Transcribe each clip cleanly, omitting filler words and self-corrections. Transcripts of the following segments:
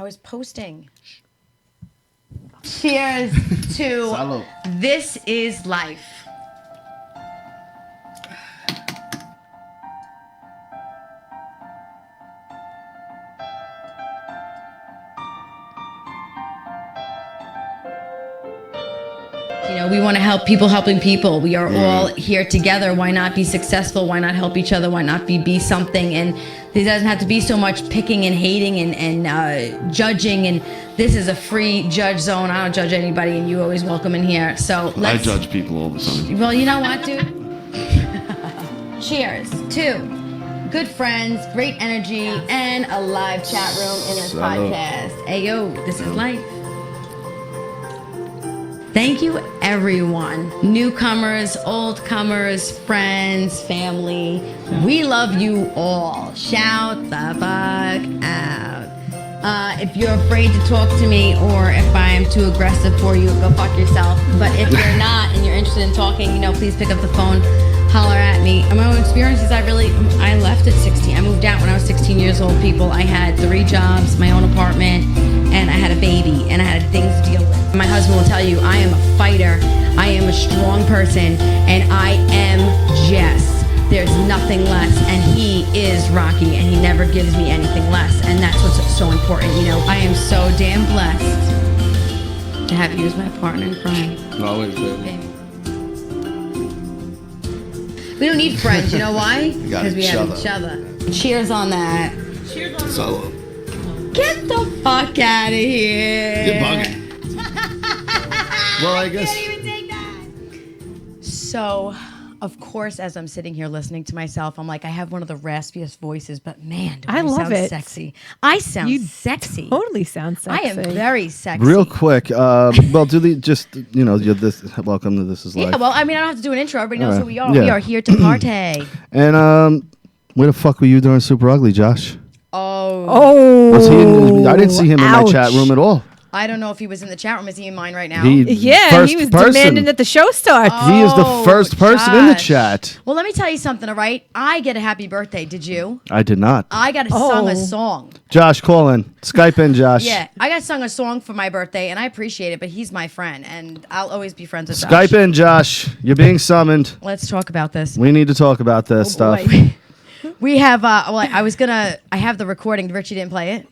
was posting. Cheers to Salud. This Is Life. You know, we want to help people helping people. We are all here together. Why not be successful? Why not help each other? Why not be something? And it doesn't have to be so much picking and hating and judging. And this is a free judge zone. I don't judge anybody, and you always welcome in here. So I judge people all the time. Well, you know what, dude? Cheers to good friends, great energy, and a live chat room in this podcast. Ayo, this is life. Thank you, everyone. Newcomers, oldcomers, friends, family. We love you all. Shout the fuck out. If you're afraid to talk to me or if I am too aggressive for you, go fuck yourself. But if you're not and you're interested in talking, please pick up the phone, holler at me. My own experiences, I left at 16. I moved out when I was 16 years old, people. I had 3 jobs, my own apartment, and I had a baby, and I had things to deal with. My husband will tell you, I am a fighter, I am a strong person, and I am Jess. There's nothing less, and he is Rocky, and he never gives me anything less, and that's what's so important. I am so damn blessed to have you as my partner in crime. Always, baby. We don't need friends, you know why? Because we have each other. Cheers on that. Cheers on Salud. Get the fuck out of here. You're bugging. Well, I guess. Can't even take that. So, of course, as I'm sitting here listening to myself, I'm like, I have one of the raspiest voices, but man, do I love sound it. Sexy. I sound sexy. Totally sound sexy. I am very sexy. Real quick, well, do the you're this. Welcome to This Is Life. Yeah, well, I don't have to do an intro. Everybody knows All who we right. are. Yeah. We are here to party. And where the fuck were you during Super Ugly, Josh? Oh. Was he I didn't see him in my chat room at all. I don't know if he was in the chat room. Is he in mine right now? He was demanding that the show starts. He is the first person in the Josh. chat. Well, let me tell you something, all right? I get a happy birthday. Did you? I did not. I got sung a song. Josh, call in. Skype in, Josh. Yeah, I got sung a song for my birthday, and I appreciate it, but he's my friend, and I'll always be friends with Josh. Skype in, Josh. You're being summoned. Let's talk about this. We need to talk about this stuff. We have, I have the recording. Richie didn't play it.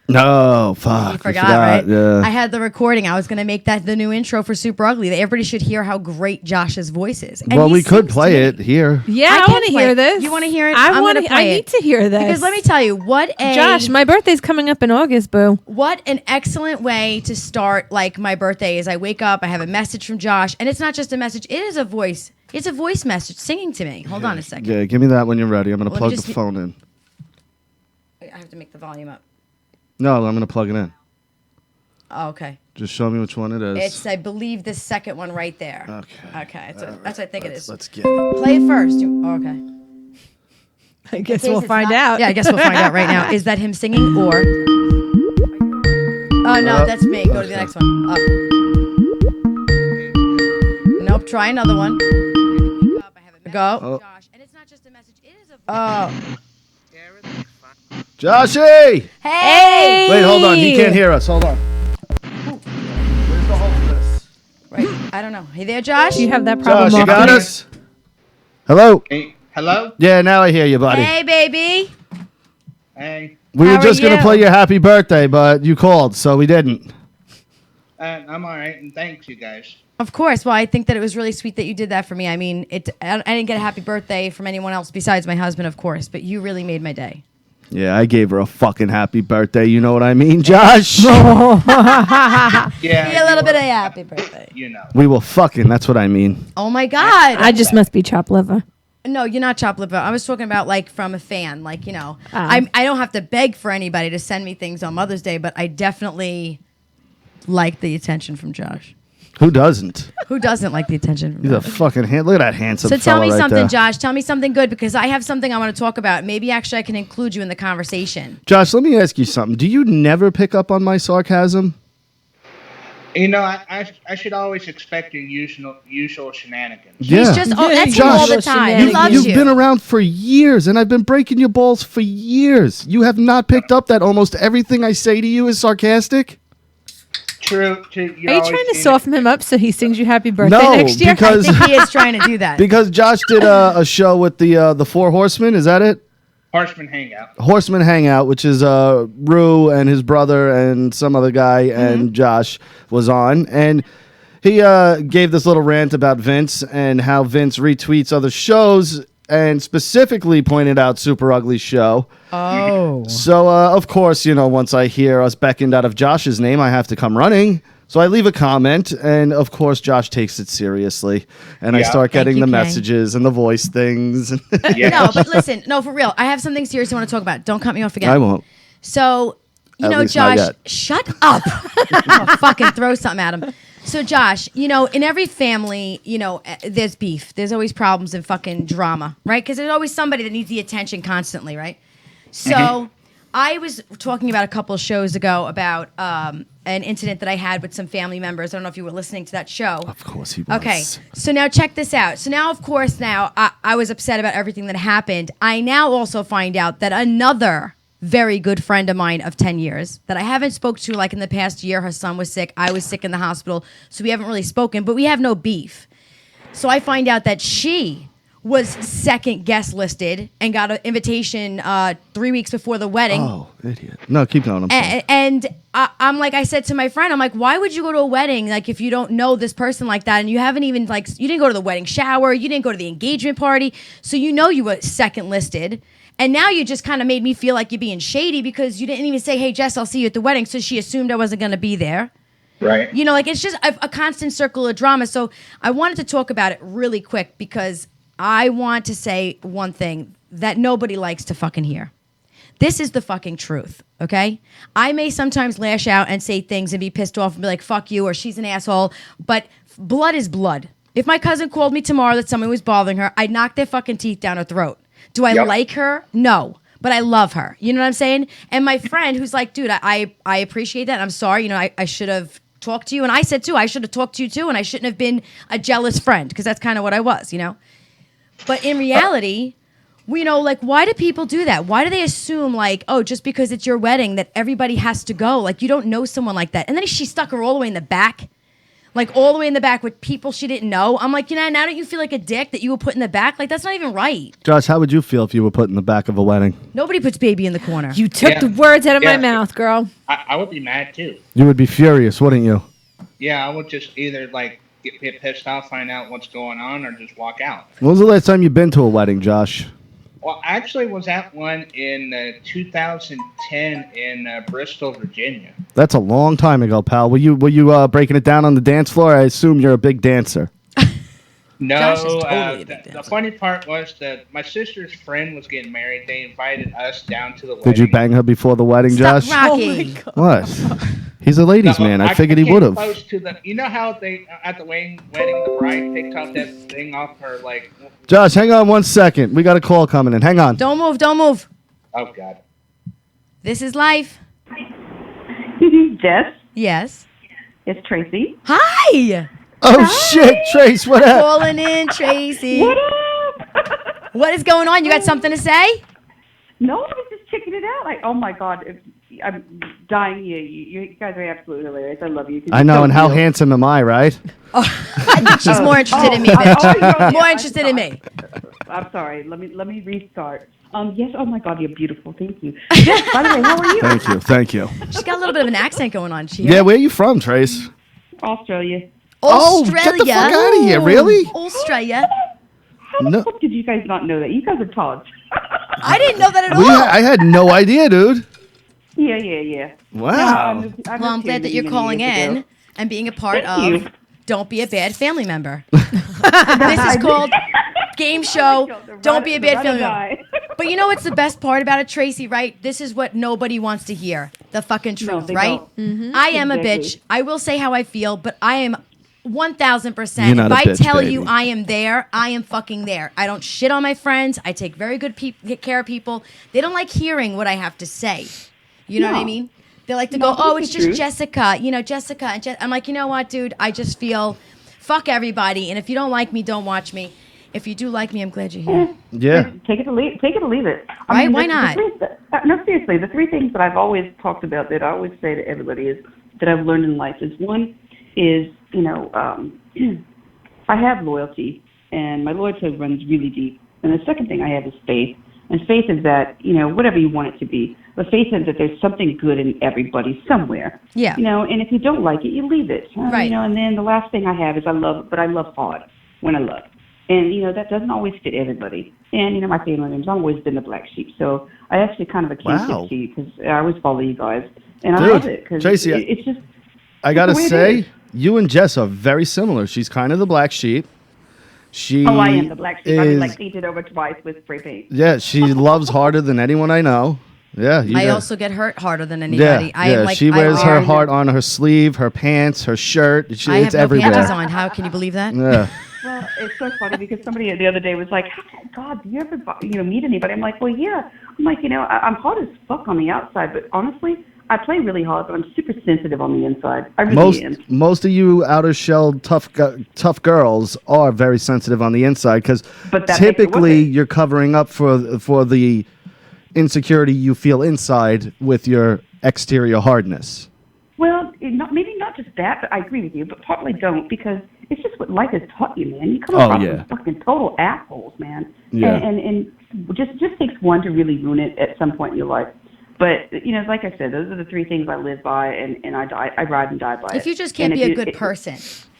No, fuck. You forgot, right? Yeah. I had the recording. I was going to make that the new intro for Super Ugly. Everybody should hear how great Josh's voice is. And Well, he we could sings play to it me. here. Yeah, I can want to play hear it. this. You want to hear it? I play need to hear this. Because let me tell you, Josh, my birthday's coming up in August, boo. What an excellent way to start my birthday is I wake up, I have a message from Josh, and it's not just a message, it is a voice. It's a voice message singing to me. Hold on a second. Yeah, give me that when you're ready. I'm going to Let me plug the just- phone in. I have to make the volume up. No, I'm going to plug it in. Oh, okay. Just show me which one it is. It's, I believe, the second one right there. Okay. Okay, that's what I think it is. Let's get it. Play it first. Okay. I guess In case we'll it's find not- out. Yeah, I guess we'll find out right now. Is that him singing or? Oh no, that's me. Go to the next one. Up. Nope. Try another one. Go. Oh. And it's not just a message. It is a. Oh. Joshy! Hey. Wait, hold on. He can't hear us. Hold on. Where's the hole for this? Right. I don't know. Hey there, Josh. You have that problem. Josh, you got often. us? Hello? Hey, hello? Yeah, now I hear you, buddy. Hey, baby. Hey, We How were are just going you? to play your happy birthday, but you called, so we didn't. I'm all right, and thanks, you guys. Of course. Well, I think that it was really sweet that you did that for me. I mean, I didn't get a happy birthday from anyone else besides my husband, of course, but you really made my day. Yeah, I gave her a fucking happy birthday. You know what I mean, Josh? Yeah, Be a little bit of a happy birthday. You know. We were fucking. That's what I mean. Oh my God. I just must be chopped liver. No, you're not chopped liver. I was talking about from a fan. I don't have to beg for anybody to send me things on Mother's Day, but I definitely like the attention from Josh. Who doesn't? Who doesn't like the attention from He's a Josh? fucking look at that handsome So tell fella me right something, there. Josh. Tell me something good because I have something I want to talk about. Maybe actually I can include you in the conversation. Josh, let me ask you something. Do you never pick up on my sarcasm? You know, I should always expect your usual shenanigans. Yeah. He's just, that's him Josh, all the time. He you've- loves You've you. been around for years, and I've been breaking your balls for years. You have not picked up that almost everything I say to you is sarcastic? True. Are you trying to soften him up so he sings you happy birthday No, next year? because- I think he is trying to do that. Because Josh did a show with the Four Horsemen, is that it? Horseman Hangout. Horseman Hangout, which is Rue and his brother and some other guy and Josh was on. And he gave this little rant about Vince and how Vince retweets other shows and specifically pointed out Super Ugly Show. Oh. So, of course, once I hear us beckoned out of Josh's name, I have to come running. So I leave a comment, and of course, Josh takes it seriously. And I Yeah. start getting you, the Kang. messages and the voice things. Yeah. No, but listen, no, for real. I have something serious I want to talk about. Don't cut me off again. I won't. So, At least not Josh, yet. shut up. I'll fucking throw something at him. So, Josh, in every family, there's beef. There's always problems and fucking drama, right? Because there's always somebody that needs the attention constantly, right? So, I was talking about a couple of shows ago about an incident that I had with some family members. I don't know if you were listening to that show. Of course he was. Okay, so now check this out. So now, of course, I was upset about everything that happened. I now also find out that another very good friend of mine of 10 years that I haven't spoke to like in the past year, her son was sick, I was sick in the hospital, so we haven't really spoken, but we have no beef. So I find out that she was second guest listed and got an invitation 3 weeks before the wedding. Oh, idiot. No, keep going. I'm sorry. And I'm like, I said to my friend, I'm like, why would you go to a wedding like if you don't know this person like that and you haven't even you didn't go to the wedding shower, you didn't go to the engagement party, so you were second listed. And now you just kind of made me feel like you're being shady because you didn't even say, hey, Jess, I'll see you at the wedding. So she assumed I wasn't going to be there. Right. It's just a constant circle of drama. So I wanted to talk about it really quick because I want to say one thing that nobody likes to fucking hear. This is the fucking truth, okay? I may sometimes lash out and say things and be pissed off and be like, fuck you, or she's an asshole, but blood is blood. If my cousin called me tomorrow that someone was bothering her, I'd knock their fucking teeth down her throat. Do I like her? No. But I love her. You know what I'm saying? And my friend who's like, dude, I appreciate that. I'm sorry. I should have talked to you. And I said, too, I should have talked to you, too. And I shouldn't have been a jealous friend because that's kind of what I was, But in reality, why do people do that? Why do they assume, just because it's your wedding that everybody has to go? Like, you don't know someone like that. And then she stuck her all the way in the back. Like, all the way in the back with people she didn't know. I'm like, now don't you feel like a dick that you were put in the back? Like, that's not even right. Josh, how would you feel if you were put in the back of a wedding? Nobody puts baby in the corner. You took the words out of my mouth, girl. I would be mad too. You would be furious, wouldn't you? Yeah, I would just either get pissed off, find out what's going on, or just walk out. When was the last time you've been to a wedding, Josh? Well, I actually was at one in 2010 in Bristol, Virginia. That's a long time ago, pal. Were you breaking it down on the dance floor? I assume you're a big dancer. No, Josh is totally a big the dancer. funny part was that my sister's friend was getting married. They invited us down to the wedding. Did you bang her before the wedding, Stop Josh? Rocky. What? He's a ladies' man. I figured he came would have. close to you know how they at the wedding, the bride takes off that thing off her Josh, hang on 1 second. We got a call coming in. Hang on. Don't move. Oh God. This is life. Jess, Yes. it's Tracy. Hi. Oh, shit, Trace, what up? Calling in, Tracy. What up? What is going on? You got something to say? No, I was just checking it out. Like, oh my God, I'm dying. You guys are absolutely hilarious. I love you. I know, and how handsome am I, right? I think she's more interested in me, bitch. More interested in me. I'm sorry. Let me restart. Yes. Oh my God, you're beautiful. Thank you. By the way, how are you? Thank you. She's got a little bit of an accent going on. Yeah, where are you from, Trace? Australia. Oh, get the fuck out of here, really? Australia. How the fuck did you guys not know that? You guys are tods. I didn't know that at all. I had no idea, dude. Yeah. Wow. Well, I'm glad that you're calling in and being a part Thank of you. Don't Be a Bad Family Member. This is called Game Show. Don't Be a Bad Family Member. But you know what's the best part about it, Tracy, right? This is what nobody wants to hear. The fucking truth, they right? don't. I am a Exactly. bitch. I will say how I feel, but I am 1,000%. You're not If a I bitch, tell baby. you I am there, I am fucking there. I don't shit on my friends. I take very good care of people. They don't like hearing what I have to say. You know what I No. mean? They like to No, go, oh, that's it's the just truth. Jessica, Jessica. And I'm like, you know what, dude? I just feel, fuck everybody. And if you don't like me, don't watch me. If you do like me, I'm glad you're here. Yeah. Take it or leave it. Right? Why not? No, seriously, the three things that I've always talked about that I always say to everybody is that I've learned in life is one is, I have loyalty, and my loyalty runs really deep. And the second thing I have is faith. And faith is that, whatever you want it to be. But faith is that there's something good in everybody somewhere. Yeah. And if you don't like it, you leave it. Right. And then the last thing I have is I love hard when I love. And, that doesn't always fit everybody. And, my family members, I've always been the black sheep. So I actually kind of a kinship to you because I always follow you guys. And I love it because Tracy, it's just... I got to the way it say, is. you and Jess are very similar. She's kind of the black sheep. I am the black sheep. I've been painted over twice with spray paint. Yeah, she loves harder than anyone I know. Yeah. I also get hurt harder than anybody. She wears her heart on her sleeve, her pants, her shirt. I It's have no everywhere. panties on. How can you believe that? Yeah. Well, it's so funny because somebody the other day was like, God, do you ever meet anybody? I'm like, well, yeah. I'm like, I'm hard as fuck on the outside, but honestly, I play really hard, but I'm super sensitive on the inside. I really am. Most of you outer shell tough girls are very sensitive on the inside because typically you're covering up for the insecurity you feel inside with your exterior hardness. Well, maybe not just that, but I agree with you, but partly don't because it's just what life has taught you, man. You come across some fucking total assholes, man. Yeah. And just takes one to really ruin it at some point in your life. But, like I said, those are the three things I live by, and I ride and die by it. If you just can't be a good person.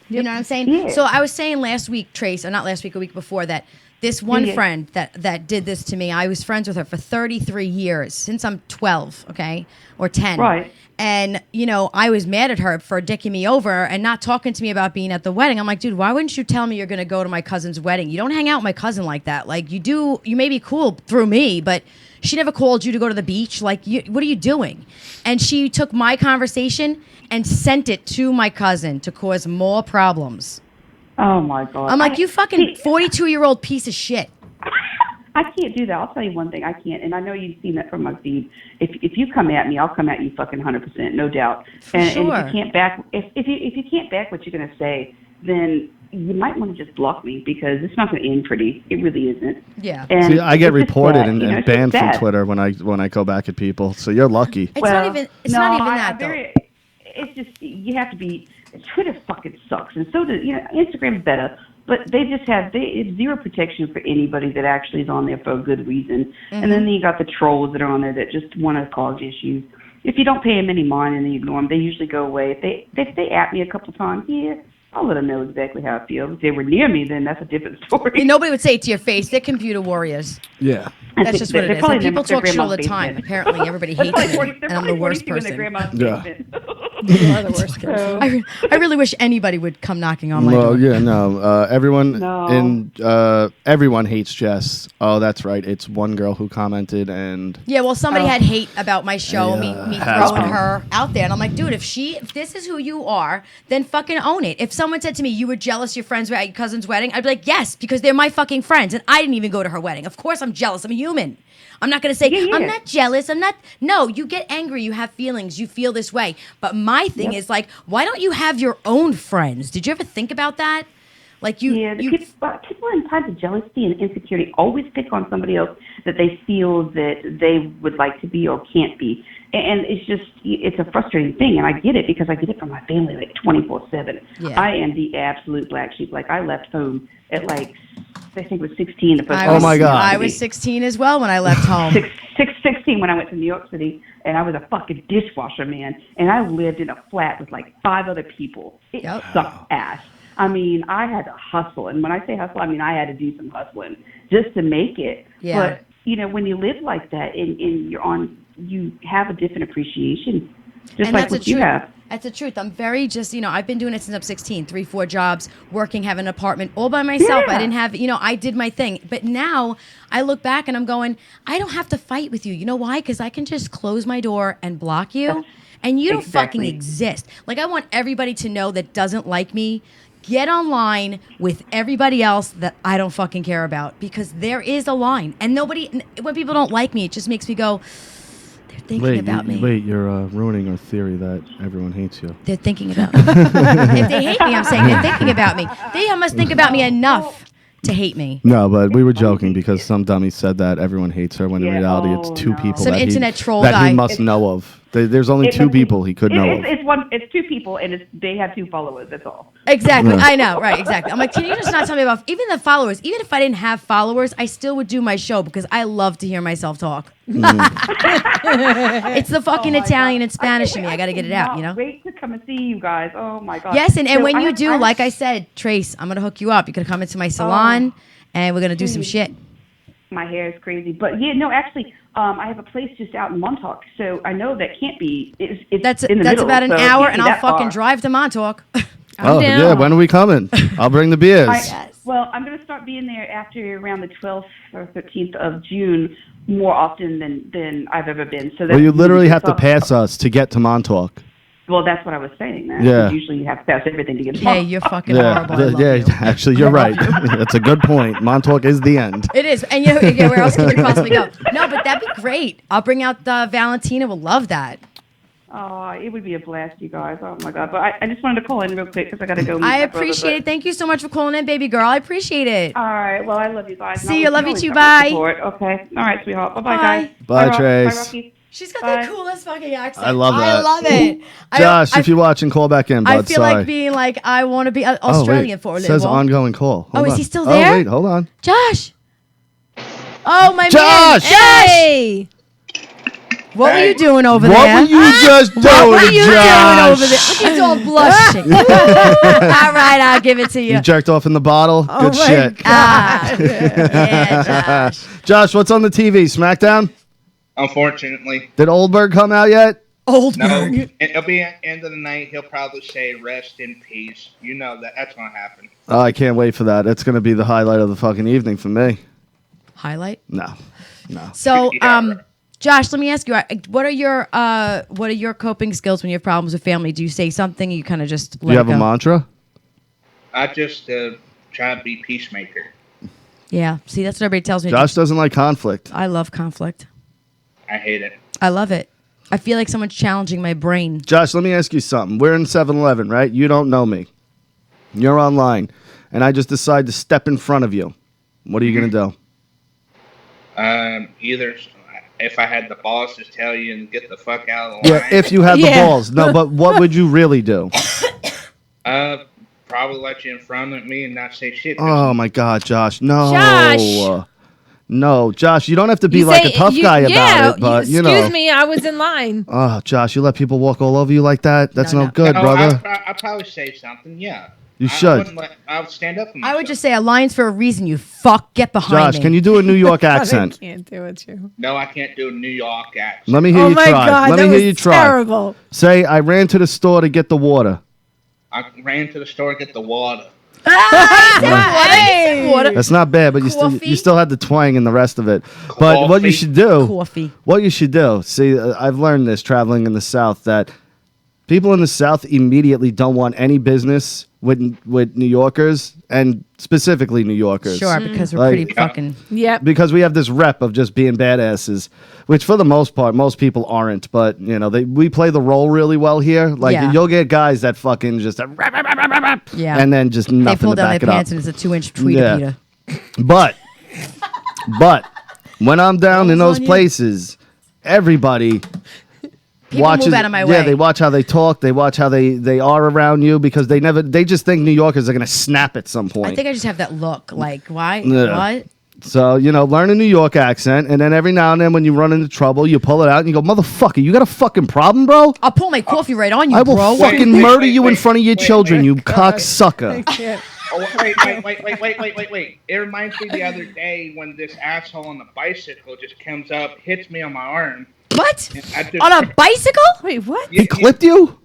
You know what I'm saying? Yeah. So I was saying last week, Trace, or not last week, a week before, that this one friend that did this to me, I was friends with her for 33 years, since I'm 12, okay, or 10. Right. And, I was mad at her for dicking me over and not talking to me about being at the wedding. I'm like, dude, why wouldn't you tell me you're going to go to my cousin's wedding? You don't hang out with my cousin like that. Like, you may be cool through me, but she never called you to go to the beach. Like, what are you doing? And she took my conversation and sent it to my cousin to cause more problems. Oh, my God. I'm like, you fucking 42-year-old piece of shit. I can't do that. I'll tell you one thing. I can't, and I know you've seen that from my feed. If you come at me, I'll come at you fucking 100%, no doubt. And if you can't back, if you can't back what you're gonna say, then you might want to just block me because it's not gonna end pretty. It really isn't. Yeah. And see, I get reported sad, and banned from Twitter when I go back at people. So you're lucky. It's not even that though. It's just you have to be. Twitter fucking sucks, and so does Instagram's better. But they just it's zero protection for anybody that actually is on there for a good reason. Mm-hmm. And then you got the trolls that are on there that just want to cause issues. If you don't pay them any mind and you ignore them, they usually go away. If they at me a couple times, I'll let them know exactly how I feel. If they were near me, then that's a different story. And nobody would say it to your face. They're computer warriors. Yeah. That's just what it is. And people talk shit all the time. Apparently, everybody hates me, and I'm the worst person. You are the worst person. I really wish anybody would come knocking on my door. Well, yeah, no. Everyone hates Jess. Oh, that's right. It's one girl who commented and... Yeah, well, somebody had hate about my show, me throwing her out there. And I'm like, dude, if this is who you are, then fucking own it. If someone said to me, you were jealous your friends were at your cousin's wedding, I'd be like, yes, because they're my fucking friends. And I didn't even go to her wedding. Of course I'm jealous. I'm a human. I'm not going to say, I'm not jealous. No, you get angry. You have feelings. You feel this way. But my thing is like, why don't you have your own friends? Did you ever think about that? Like people in times of jealousy and insecurity always pick on somebody else that they feel that they would like to be or can't be. And it's a frustrating thing. And I get it because I get it from my family like 24/7. Yeah. I am the absolute black sheep. Like I left home at like, I think it was 16. Oh my God. I was 16 as well when I left home. 16 when I went to New York City, and I was a fucking dishwasher, man. And I lived in a flat with like 5 other people. It sucked ass. I mean, I had to hustle. And when I say hustle, I mean I had to do some hustling just to make it. Yeah. But, when you live like that and you have a different appreciation, just like what you have. That's the truth. I'm very I've been doing it since I'm 16, 3-4 jobs, working, have an apartment all by myself. Yeah. I didn't have, I did my thing. But now I look back and I'm going, I don't have to fight with you. You know why? Because I can just close my door and block you and you don't fucking exist. Like I want everybody to know that doesn't like me, get online with everybody else that I don't fucking care about because there is a line. And when people don't like me, it just makes me go, they're thinking about me. Wait, you're ruining our theory that everyone hates you. They're thinking about me. If they hate me, I'm saying they're thinking about me. They must think about me enough to hate me. No, but we were joking because some dummy said that everyone hates her when in Yeah, reality it's two no. people Some that internet troll that guy. he must know of. There's only two people he could know of. It's two people, and they have 2 followers. That's all. Exactly. Yeah. I know. Right. Exactly. I'm like, can you just not tell me about even the followers? Even if I didn't have followers, I still would do my show because I love to hear myself talk. It's the fucking Italian and Spanish in me. I got to get it out, you know? Wait to come and see you guys. Oh, my God. Yes, and So when you do, like I said, Trace, I'm going to hook you up. You could come into my salon, and we're going to do some shit. My hair is crazy. But, yeah, no, actually, I have a place just out in Montauk, so I know that can't be. It's That's in the middle, about an so it hour, can't and be I'll that fucking far. drive to Montauk. Oh, down. yeah, when are we coming? I'll bring the beers. Well, I'm going to start being there after around the 12th or 13th of June more often than I've ever been. So Well, you literally have to pass us to get to Montauk. Well, that's what I was saying. That. Yeah. Usually you have to pass everything to get to Hey, you're fucking Yeah, horrible. I love you. actually, you're right. That's a good point. Montauk is the end. It is. And you know, yeah, where else can you possibly go? No, but that'd be great. I'll bring out Valentina. Will love that. Oh, it would be a blast, you guys. Oh, my God. But I just wanted to call in real quick because I got to go. Meet I my brother, appreciate it. Thank you so much for calling in, baby girl. I appreciate it. All right. Well, I love you guys. See you. Love you always too. have my Bye. support. Okay. All right, sweetheart. Bye-bye, Bye. guys. Bye, Rock. Trace. Bye, Rocky. She's got Bye. the coolest fucking accent. I love I that. love it. Josh, if you're watching, call back in, bud. I feel Sorry. like being like, I want to be Oh, Australian wait. for a It little says while. ongoing call. Hold is on. he still there? Oh, wait, hold on. Josh. Oh, my Josh! man. Josh. Hey! What were you doing over What there? were you just doing, What were you Josh? doing over there? Look, he's all blushing. All right, I'll give it to you. You jerked off in the bottle? Oh Good shit. Yeah, Josh. Josh, what's on the TV? SmackDown? Unfortunately, Did Oldberg come out yet? Old no. man. It'll be at the end of the night. He'll probably say, "Rest in peace." You know that's gonna happen. Oh, I can't wait for that. It's going to be the highlight of the fucking evening for me. Highlight. No. So, Yeah, right. Josh, let me ask you: what are your coping skills when you have problems with family? Do you say something? Or you kind of just Do let you it have a go? mantra? I just try to be peacemaker. Yeah. See, that's what everybody tells me. Josh doesn't like conflict. I love conflict. I hate it. I love it. I feel like someone's challenging my brain. Josh, let me ask you something. We're in 7-Eleven, right? You don't know me. You're online, and I just decide to step in front of you. What are you going to do? Either if I had the balls to tell you and get the fuck out of the Yeah, line, if you had the Yeah. balls. No, but what would you really do? probably let you in front of me and not say shit. Oh, my God, Josh. No. Josh. No, Josh, you don't have to be You like say- a tough guy about it, but, you know. Excuse me, I was in line. Oh, Josh, you let people walk all over you like that? That's no, No. good, No, brother. I'd probably say something. Yeah, You I should. I would stand up for myself. I would just say a line's for a reason. You fuck, get behind Josh, me. can you do a New York accent? I can't do it, you. No, I can't do a New York accent. Let me hear Oh you my try. God, Let that me hear was you try. terrible. Say, I ran to the store to get the water. I ran to the store to get the water. Hey! Water. That's not bad, but Coffee? you still had the twang in the rest of it. But what you Coffee. should do, Coffee. what you should do. See, I've learned this traveling in the South that people in the South immediately don't want any business with New Yorkers and specifically New Yorkers. Sure, because we're Like- pretty fucking. Yep. Because we have this rep of just being badasses, which for the most part, most people aren't. But, you know, we play the role really well here. Like, Yeah. you'll get guys that fucking just, Yeah. and then just They nothing pull to down their back it up. pants and it's a 2-inch tweeter Yeah. beater. But when I'm down in Balls those on you. places, everybody People watches. move out of my Yeah, way. they watch how they talk. They watch how they are around you because they just think New Yorkers are gonna snap at some point. I think I just have that look. Like, why? Yeah. What? So, you know, learn a New York accent, and then every now and then when you run into trouble, you pull it out and you go, "Motherfucker, you got a fucking problem, bro? I'll pull my coffee right on you, I will bro. fucking Wait, murder wait, you in wait, front of your wait, children, wait. you cocksucker." Oh, wait. It reminds me the other day when this asshole on the bicycle just comes up, hits me on my arm. What? I just- On a bicycle? Wait, what? He clipped you?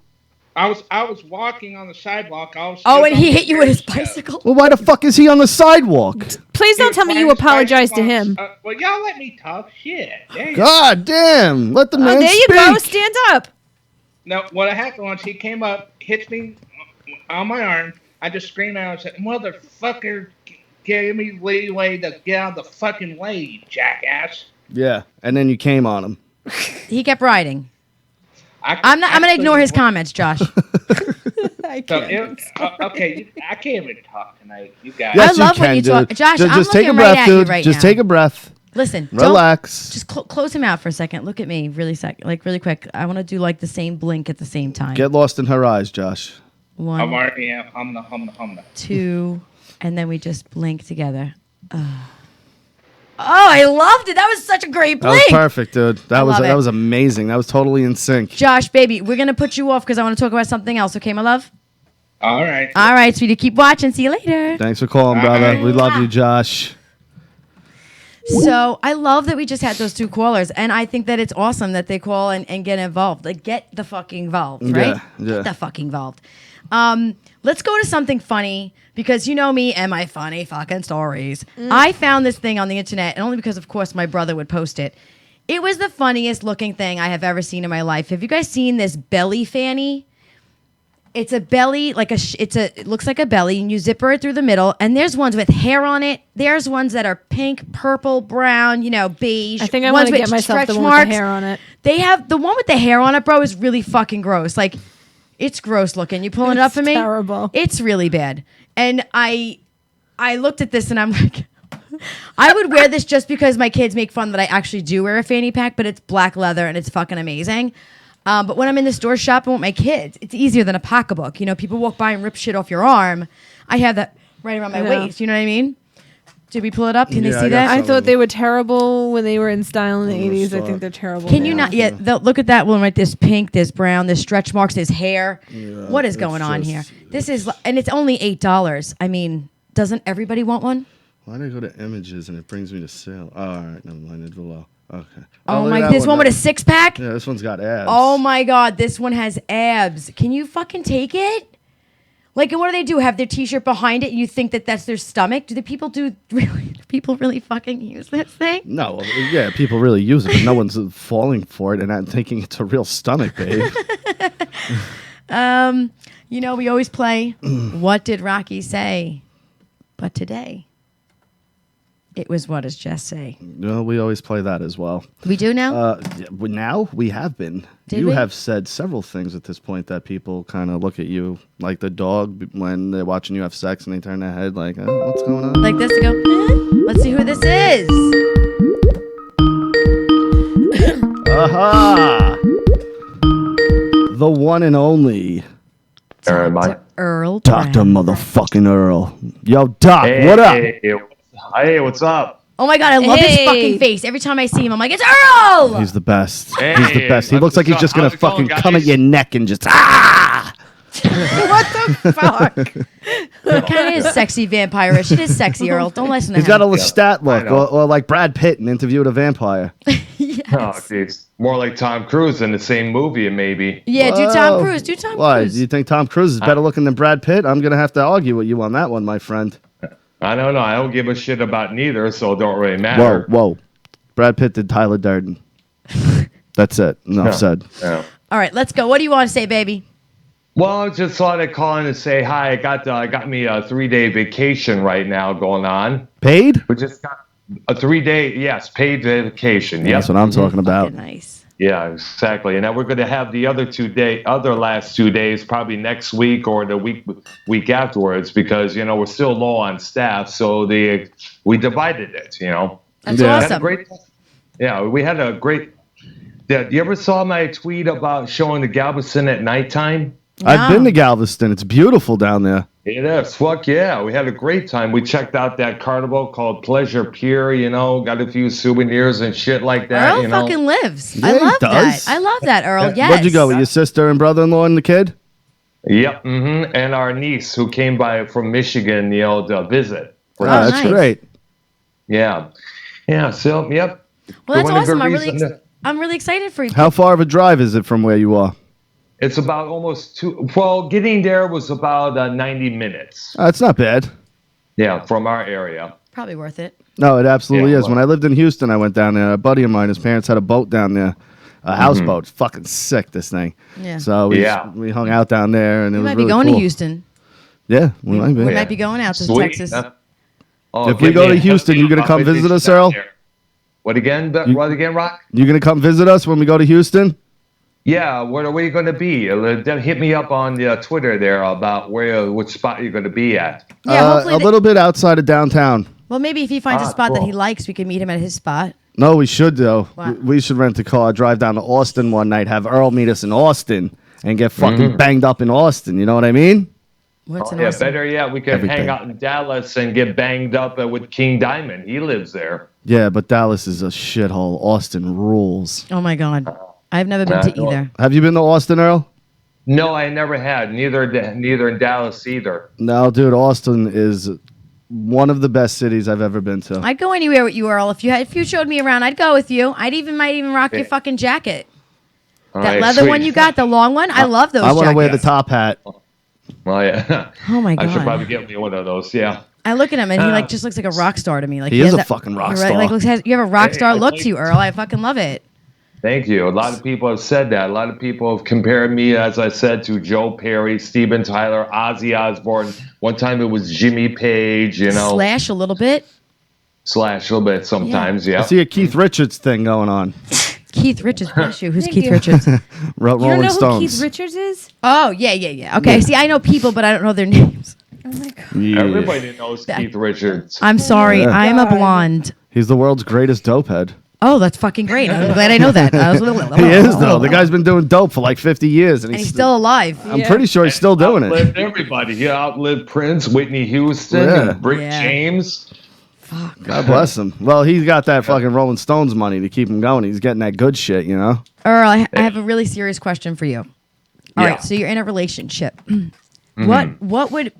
I was walking on the sidewalk. I was Oh, still and he on hit you with his the bicycle? Well, why the fuck is he on the sidewalk? Please don't tell me you apologize to him. Well, y'all let me talk. Shit. Damn. God damn! Let the Oh, man there you speak. go. Stand up. No, what happened was he came up, hits me on my arm. I just screamed out and said, "Motherfucker, give me leeway to get out of the fucking way, you jackass." Yeah, and then you came on him. He kept riding. I'm I'm gonna ignore his comments, Josh. I So, can't. okay, I can't even talk tonight. You guys. Yes, I love you when can, you dude. talk. Josh, I'm just take a looking breath, right at you dude. right Just now. take a breath. Listen, Relax. Just close him out for a second. Look at me, really really quick. I want to do like the same blink at the same time. Get lost in her eyes, Josh. I'm 1, already humna. 2, and then we just blink together. Oh, I loved it. That was such a great That was blink. perfect, dude. That love it. was amazing. That was totally in sync. Josh, baby, we're gonna put you off because I want to talk about something else. Okay, my love. All right. All right, sweetie. Keep watching. See you later. Thanks for calling, brother. Bye. We love you, Josh. So I love that we just had those 2 callers, and I think that it's awesome that they call and get involved. Like, get the fucking involved, right? Yeah. Get the fucking involved. Let's go to something funny because you know me and my funny fucking stories. I found this thing on the internet, and only because, of course, my brother would post it. It was the funniest looking thing I have ever seen in my life. Have you guys seen this belly fanny? It's a belly, it looks like a belly, and you zipper it through the middle. And there's ones with hair on it. There's ones that are pink, purple, brown, beige. I think I ones want to with get myself the stretch one marks. with the hair on it. They have the one with the hair on it, bro, is really fucking gross. Like, it's gross looking. You pulling it up for me? Terrible. It's really bad. And I looked at this and I'm like, I would wear this just because my kids make fun that I actually do wear a fanny pack, but it's black leather and it's fucking amazing. But when I'm in the store shopping with my kids, it's easier than a pocketbook. People walk by and rip shit off your arm. I have that right around my waist. You know what I mean? Did we pull it up? Can they Yeah, see I got that? I some. thought they were terrible when they were in style in the I'm gonna 80s. I stop. think they're terrible. Can you now. not? Yeah, look at that one right. There's pink, there's brown, there's stretch marks, there's hair. What is going on here? This is, and it's only $8. I mean, doesn't everybody want one? Why did I go to images and it brings me to sale? Oh, all right, never mind. It's below. Okay. Oh look my! at This that one with a that- 6-pack. Yeah, this one's got abs. Oh my God! This one has abs. Can you fucking take it? Like, and what do? Have their T-shirt behind it, and you think that that's their stomach? Do people really fucking use this thing? No, well, yeah, people really use it, but no one's falling for it and not thinking it's a real stomach, babe. We always play. What did Rocky say? But today, it was what does Jess say? No, we always play that as well. We do now. Now we have been. Did you we? have said several things at this point that people kind of look at you like the dog when they're watching you have sex and they turn their head like, what's going on? Like this to go. Let's see who this is. Aha! The one and only Dr. Earl. Dr. Brown. Motherfucking Earl. Yo, Doc, what up? Hey, what's up? Oh my God, I love his Hey. fucking face. Every time I see him, I'm like, it's Earl! He's the best. Hey, He's the best. He how's looks like it he's just going? gonna How's it going, fucking come at guys? your neck and just Fuck. He kind of is sexy vampire-ish. It is sexy, Earl. Don't listen to He's him. got a Lestat look, I know. or like Brad Pitt in Interview with a Vampire. Oh, geez. More like Tom Cruise in the same movie, maybe. Yeah, do Tom Whoa. Cruise. Do Tom Why? Cruise. Do you think Tom Cruise is better looking than Brad Pitt? I'm gonna have to argue with you on that one, my friend. I don't know. I don't give a shit about neither, so it don't really Whoa, matter. whoa. Brad Pitt did Tyler Durden. That's it. Enough said. Yeah. All right, let's go. What do you want to say, baby? Well, I just thought I'd call in and say hi. I got me a 3-day vacation right now going on. Paid? We just got a 3-day, yes, paid vacation. Yep. That's what I'm talking about. Fucking nice. Yeah, exactly. And then we're going to have the other last 2 days, probably next week or the week afterwards, because we're still low on staff. So we divided it. That's Yeah. awesome. We had a great. Yeah, you ever saw my tweet about showing the Galveston at nighttime? I've been to Galveston. It's beautiful down there. It is. Fuck yeah. We had a great time. We checked out that carnival called Pleasure Pier, got a few souvenirs and shit like that. Earl fucking lives. Yeah, I he love that. does. I love that, Earl. Yes. Where'd you go with your sister and brother-in-law and the kid? Yep. And our niece who came by from Michigan, to visit. Oh, that's nice. great. Yeah. Yeah. So, yep. Well, that's Going a good awesome. reason. I'm really excited for you. How far of a drive is it from where you are? It's about almost getting there was about 90 minutes. It's not bad. Yeah, from our area. Probably worth it. No, it absolutely Yeah, is. well- When I lived in Houston, I went down there. A buddy of mine, his parents had a boat down there, a houseboat. It's fucking sick, this thing. Yeah. So we hung out down there, and it We was might be really going cool. to Houston. Yeah, we might be. We Yeah. might be going out to Sweet. Texas. Oh, If we give go me to a- Houston, you gonna I'll come visit visit us, down Earl? there. What again? What again, Rock? You gonna come visit us when we go to Houston? Yeah, where are we going to be? Hit me up on Twitter there about which spot you're going to be at. Yeah, hopefully a little bit outside of downtown. Well, maybe if he finds a spot that cool. he likes, we can meet him at his spot. No, we should though. What? We should rent a car, drive down to Austin one night, have Earl meet us in Austin, and get fucking banged up in Austin. You know what I mean? What's an Yeah, awesome? better yet, we could Everything. hang out in Dallas and get banged up with King Diamond. He lives there. Yeah, but Dallas is a shithole. Austin rules. Oh my God, I've never been to no. either. Have you been to Austin, Earl? No, I never had. Neither in Dallas either. No, dude. Austin is one of the best cities I've ever been to. I'd go anywhere with you, Earl. If you showed me around, I'd go with you. Might even rock your fucking jacket. All That right, leather sweet. one you got, the long one. I love those. I want to wear the jackets. top hat. Well, yeah. Oh my I should God. probably get me one of those. Yeah. I look at him and he just looks like a rock star to me. Like He is has a fucking rock you're star. Like you have a rock star Hey, look to you, Earl. I fucking love it. Thank you. A lot of people have said that. A lot of people have compared me, as I said, to Joe Perry, Steven Tyler, Ozzy Osbourne. One time it was Jimmy Page, Slash a little bit. Slash a little bit sometimes, I yeah. see a Keith Richards thing going on. Keith Richards, bless you. Who's Thank Keith you. Richards? You don't Rolling know Stones. who Keith Richards is? Oh yeah. Okay, see, I know people, but I don't know their names. Oh my God. Yeah. Everybody knows Keith Richards. I'm sorry, Yeah. I'm a God. blonde. He's the world's greatest dope head. Oh, that's fucking great. I'm glad I know that. He is though. The guy's been doing dope for like 50 years, and and he's still alive. I'm pretty sure he's still doing it. Outlived everybody. He outlived Prince, Whitney Houston, Yeah. and Rick Yeah. James. God bless him. Well, he's got that fucking Rolling Stones money to keep him going. He's getting that good shit, you know. Earl, I have a really serious question for you. All right, Yeah. so you're in a relationship. What would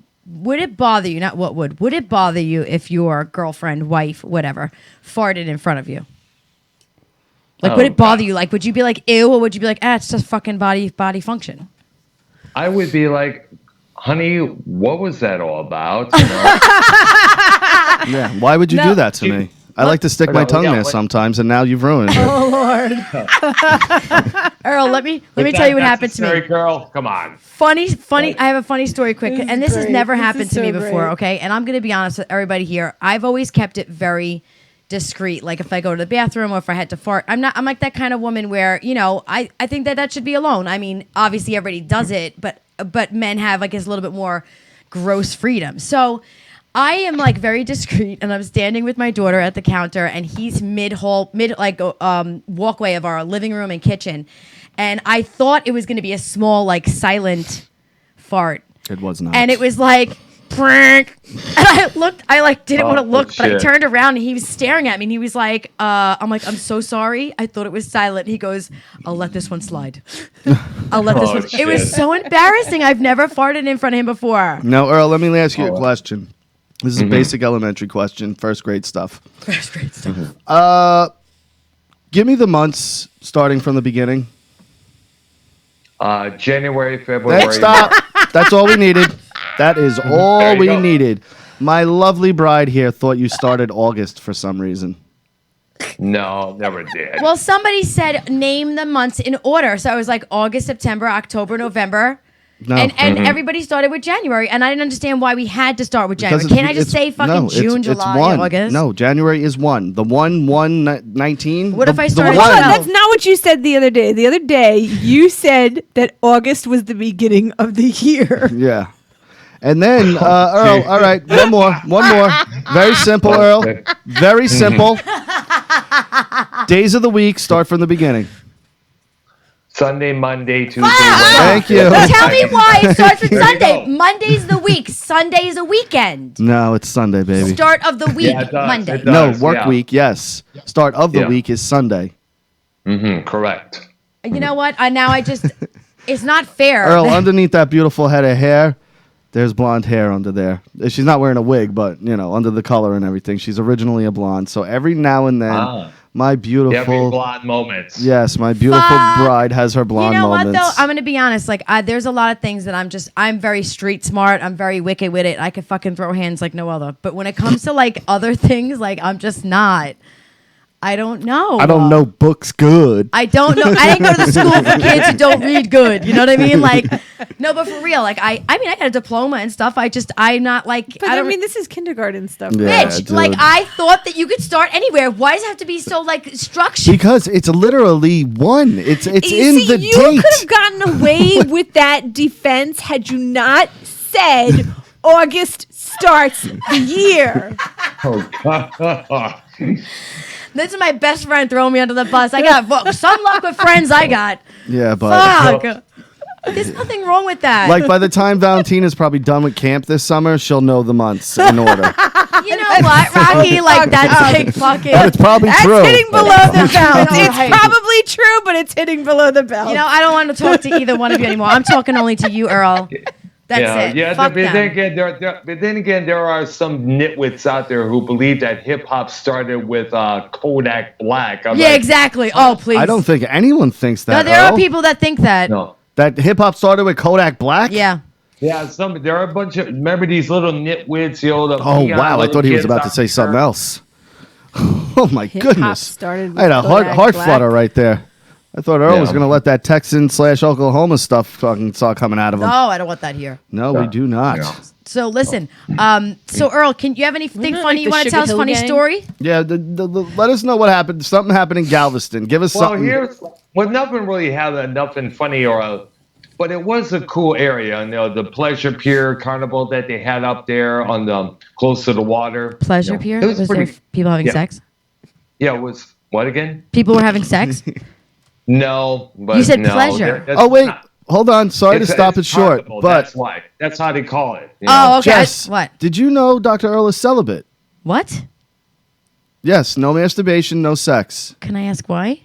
it bother you? Not what would it bother you if your girlfriend, wife, whatever, farted in front of you? Like, would Oh, it bother you? Like, would you be like, ew, or would you be like, it's just fucking body function? I would be like, honey, what was that all about? You know? Yeah. Why would you No. do that to me? I like to stick my tongue there sometimes, and now you've ruined it. Oh Lord, Earl, let me tell you what happened to Necessary me. Girl, come on. Funny. I have a funny story quick, This is and this has great. never This happened is to me so before. great. Okay, and I'm gonna be honest with everybody here. I've always kept it very discreet. Like if I go to the bathroom or if I had to fart, I'm like that kind of woman where I think that should be alone. I mean, obviously everybody does it, but men have, I guess, a little bit more gross freedom. So I am like very discreet, and I'm standing with my daughter at the counter, and he's mid walkway of our living room and kitchen, and I thought it was going to be a small like silent fart, It was not. and it was like prank. And I like didn't want to look, but I shit. turned around and he was staring at me, and he was like, I'm like, I'm so sorry, I thought it was silent. He goes, I'll let this one slide. I'll let this Oh, one. It was shit. so embarrassing. I've never farted in front of him before. No, Earl, let me ask you a question. This is a basic elementary question, first grade stuff. First grade stuff. Give me the months starting from the beginning. January, February. Stop. That's all we needed. That is all There you we go. needed. My lovely bride here thought you started August for some reason. No, never did. Well, somebody said name the months in order, so I was like August, September, October, November. No. And everybody started with January, and I didn't understand why we had to start with January. Because Can't I just say fucking no, June, it's July, one. August? No, January is 1. The 19. What if I started Hold on, No. that's not what you said the other day. The other day, you said that August was the beginning of the year. Yeah. And then, Earl, all right, one more. Very simple, Earl. Very simple. Days of the week start from the beginning. Sunday, Monday, Tuesday, Thank you. Tell me why it starts with There you Sunday. go. Monday's the week. Sunday's a weekend. No, it's Sunday, baby. Start of the week, Yeah, it does, Monday. it No, does, work yeah. week, yes. Start of the Yeah. week is Sunday. Correct. You know what? It's not fair. Earl, underneath that beautiful head of hair, there's blonde hair under there. She's not wearing a wig, but, under the color and everything. She's originally a blonde. So every now and then, my Every beautiful... blonde moments. Yes, my beautiful Fuck. bride has her blonde You know moments. what though? I'm gonna be honest. Like, there's a lot of things that I'm very street smart. I'm very wicked with it. I could fucking throw hands like no other. But when it comes to like other things, like I'm just not. I don't know. I don't know books good. I don't know. I didn't go to the school for kids who don't read good. You know what I mean? Like, no, but for real, like, I mean, I got a diploma and stuff. I'm not like, But I mean, this is kindergarten stuff. Yeah, bitch. dude. Like, I thought that you could start anywhere. Why does it have to be so like structured? Because it's literally one. It's You in see, the you date. could have gotten away with that defense had you not said August starts the year. Oh God. This is my best friend throwing me under the bus. I got some luck with friends. I got. Yeah, but Fuck. There's nothing wrong with that. like by the time Valentina's probably done with camp this summer, she'll know the months in order. you know what, Rocky? Like that's like fucking. But it's probably That's true. hitting below the belt. All It's right. probably true, but it's hitting below the belt. You know, I don't want to talk to either one of you anymore. I'm talking only to you, Earl. That's it. Yeah. Fuck But them. then again, there are some nitwits out there who believe that hip hop started with Kodak Black. I'm Yeah, like, exactly. Oh, please. I don't think anyone thinks No, that. there are Earl. people that think that. No. That hip hop started with Kodak Black. Yeah. Yeah, there are a bunch of. Remember these little nitwits, the Oh peon wow! I little thought he was kids about to out say there. something else. Oh my Hip-hop goodness! started I had a with heart Kodak Black. flutter right there. I thought Earl Yeah. was going to let that Texan/Oklahoma stuff fucking start coming out of him. No, I don't want that here. No, we do not. Yeah. So listen. So Earl, can you have anything Isn't it funny like you the want to Sugar tell us? Hill Funny gang? story? Yeah, let us know what happened. Something happened in Galveston. Give us Well, something. nothing really had nothing funny but it was a cool area. The Pleasure Pier Carnival that they had up there on the close to the water. Pleasure You know, pier? It was Was pretty. there people having yeah. sex? Yeah, it was what again? People were having sex? No, but You said no, pleasure. that's Oh wait, not- hold on. Sorry to it's- stop it's it short, carnival, but that's why. That's how they call it. Oh, okay. Jess, What? did you know Dr. Earl is celibate? What? Yes, no masturbation, no sex. Can I ask why?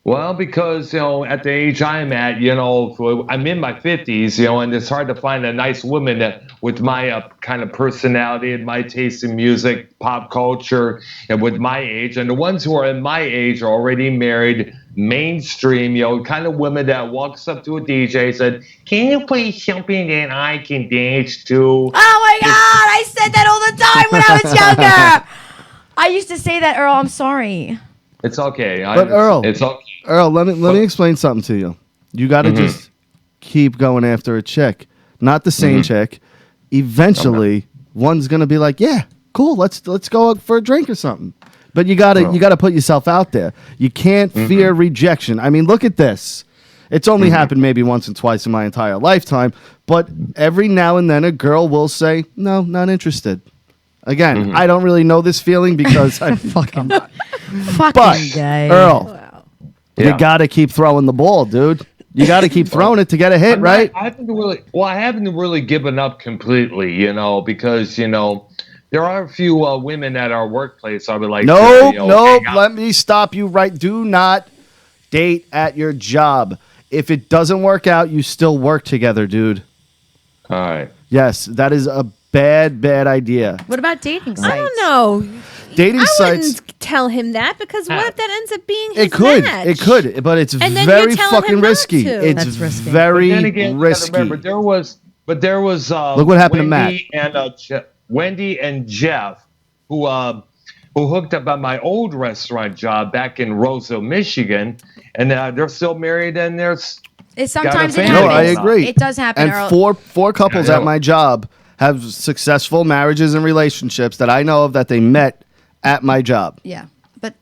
Well, because at the age I'm at, I'm in my 50s, and it's hard to find a nice woman that with my kind of personality and my taste in music, pop culture, and with my age. And the ones who are in my age are already married, mainstream, kind of women that walks up to a DJ and said, "Can you play something that I can dance to?" Oh my God! I said that all the time when I was younger. I used to say that, Earl. I'm sorry. It's okay. But Earl, it's okay. Earl, let me explain something to you. You got to just keep going after a chick, not the same chick. Eventually, one's gonna be like, "Yeah, cool. Let's go out for a drink or something." But you gotta put yourself out there. You can't fear rejection. I mean, look at this. It's only happened maybe once and twice in my entire lifetime, but every now and then a girl will say, "No, not interested." Again, I don't really know this feeling because I'm Fucking But gay. Earl, Yeah. you got to keep throwing the ball, dude. You got to keep throwing it to get a hit, right? I haven't really given up completely, because there are a few women at our workplace. I would like, Nope, to, nope. hang out. Let me stop you right. Do not date at your job. If it doesn't work out, you still work together, dude. All right. Yes, that is a bad idea. What about dating sites? I don't know. Dating I sites. wouldn't tell him that because what if that ends up being his It could, match? it could, but it's And then very you're telling fucking him not risky. to. It's That's risky. very But then again, you gotta risky. remember, there was. Look what happened to Matt. Wendy and Jeff, who hooked up at my old restaurant job back in Roseville, Michigan, and they're still married and Sometimes it family. No, happens. I agree. It does happen, And Earl. four couples Yeah. at my job have successful marriages and relationships that I know of that they met at my job. Yeah, but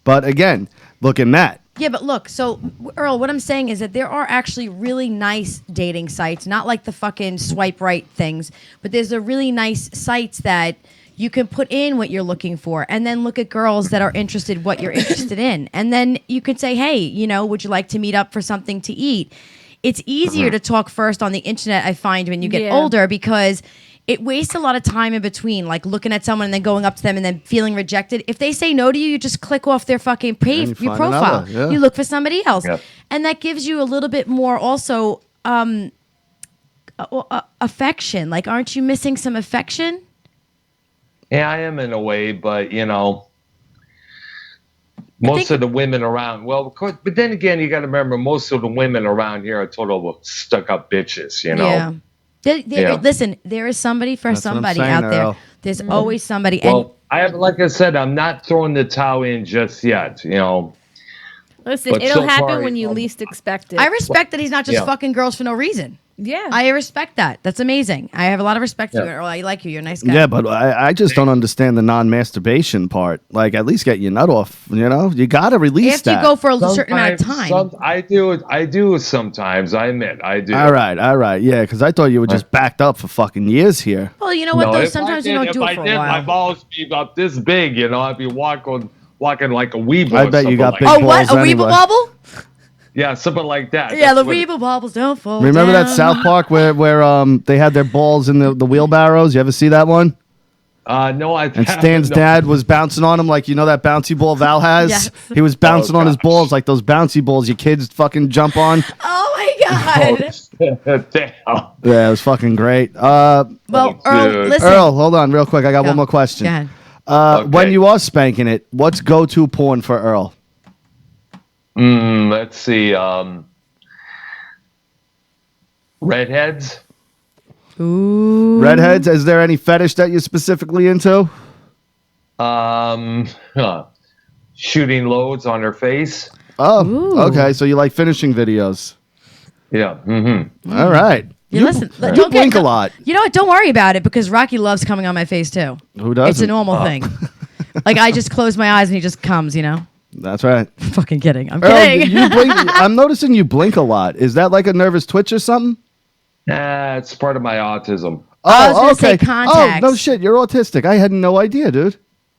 But again, look at Matt. yeah, but look. So Earl, what I'm saying is that there are actually really nice dating sites, not like the fucking swipe right things, but there's a really nice sites that you can put in what you're looking for, and then look at girls that are interested what you're interested in, and then you could say, hey, would you like to meet up for something to eat? It's easier to talk first on the internet, I find, when you get Yeah. older, because it wastes a lot of time in between, like looking at someone and then going up to them and then feeling rejected. If they say no to you, you just click off their fucking you your find profile. another, yeah. You look for somebody else. Yep. And that gives you a little bit more also affection. Like, aren't you missing some affection? Yeah, I am in a way, but most of the women around. Well, of course, but then again, you got to remember, most of the women around here are total stuck-up bitches. Yeah. Yeah. Listen, there is somebody for That's what I'm somebody saying, out there. Earl. There's always somebody. Well, like I said, I'm not throwing the towel in just yet. Listen, But it'll so happen far, when you least expect it. I respect that he's not just Yeah. fucking girls for no reason. yeah. I respect that. That's amazing. I have a lot of respect for you, Yeah. Earl. I like you. You're a nice guy. Yeah, but I just don't understand the non-masturbation part. Like, at least get your nut off. You got to release After that. you go for a certain amount of Sometimes- time. I do sometimes. I admit, I do. All right. Yeah, because I thought you were just backed up for fucking years here. Well, you know what, No, though? if Sometimes I you did- don't do if it for I a did, my while. balls be about this big. I'd be walking like a weeble. I or bet you something got like big that. Oh, what? A balls Weeble anyway. Bobble? Yeah, something like that. Yeah, the That's what- Weeble Bobbles don't fall Remember that down. South Park where they had their balls in the wheelbarrows? You ever see that one? No, I. And Stan's dad was bouncing on him like that bouncy ball Val has? Yes. He was bouncing on his gosh. balls like those bouncy balls you kids fucking jump on. Oh, my God. Damn. Yeah, it was fucking great. Well, Earl, dude. listen. Earl, hold on real quick. I got Go. one more question. Go ahead. When Okay. you are spanking it, what's go-to porn for Earl? Let's see. Redheads. Ooh. Redheads, is there any fetish that you're specifically into? Shooting loads on her face. Oh, Ooh. okay. So you like finishing videos. Yeah. Mm-hmm. All right. You listen. You Don't blink get, a lot. You know what? Don't worry about it because Rocky loves coming on my face too. Who doesn't? It's a normal thing. Like I just close my eyes and he just comes. That's right. Fucking kidding. I'm Earl, kidding. you blink. I'm noticing you blink a lot. Is that like a nervous twitch or something? It's part of my autism. I was gonna say contacts. Oh, no shit. You're autistic. I had no idea, dude.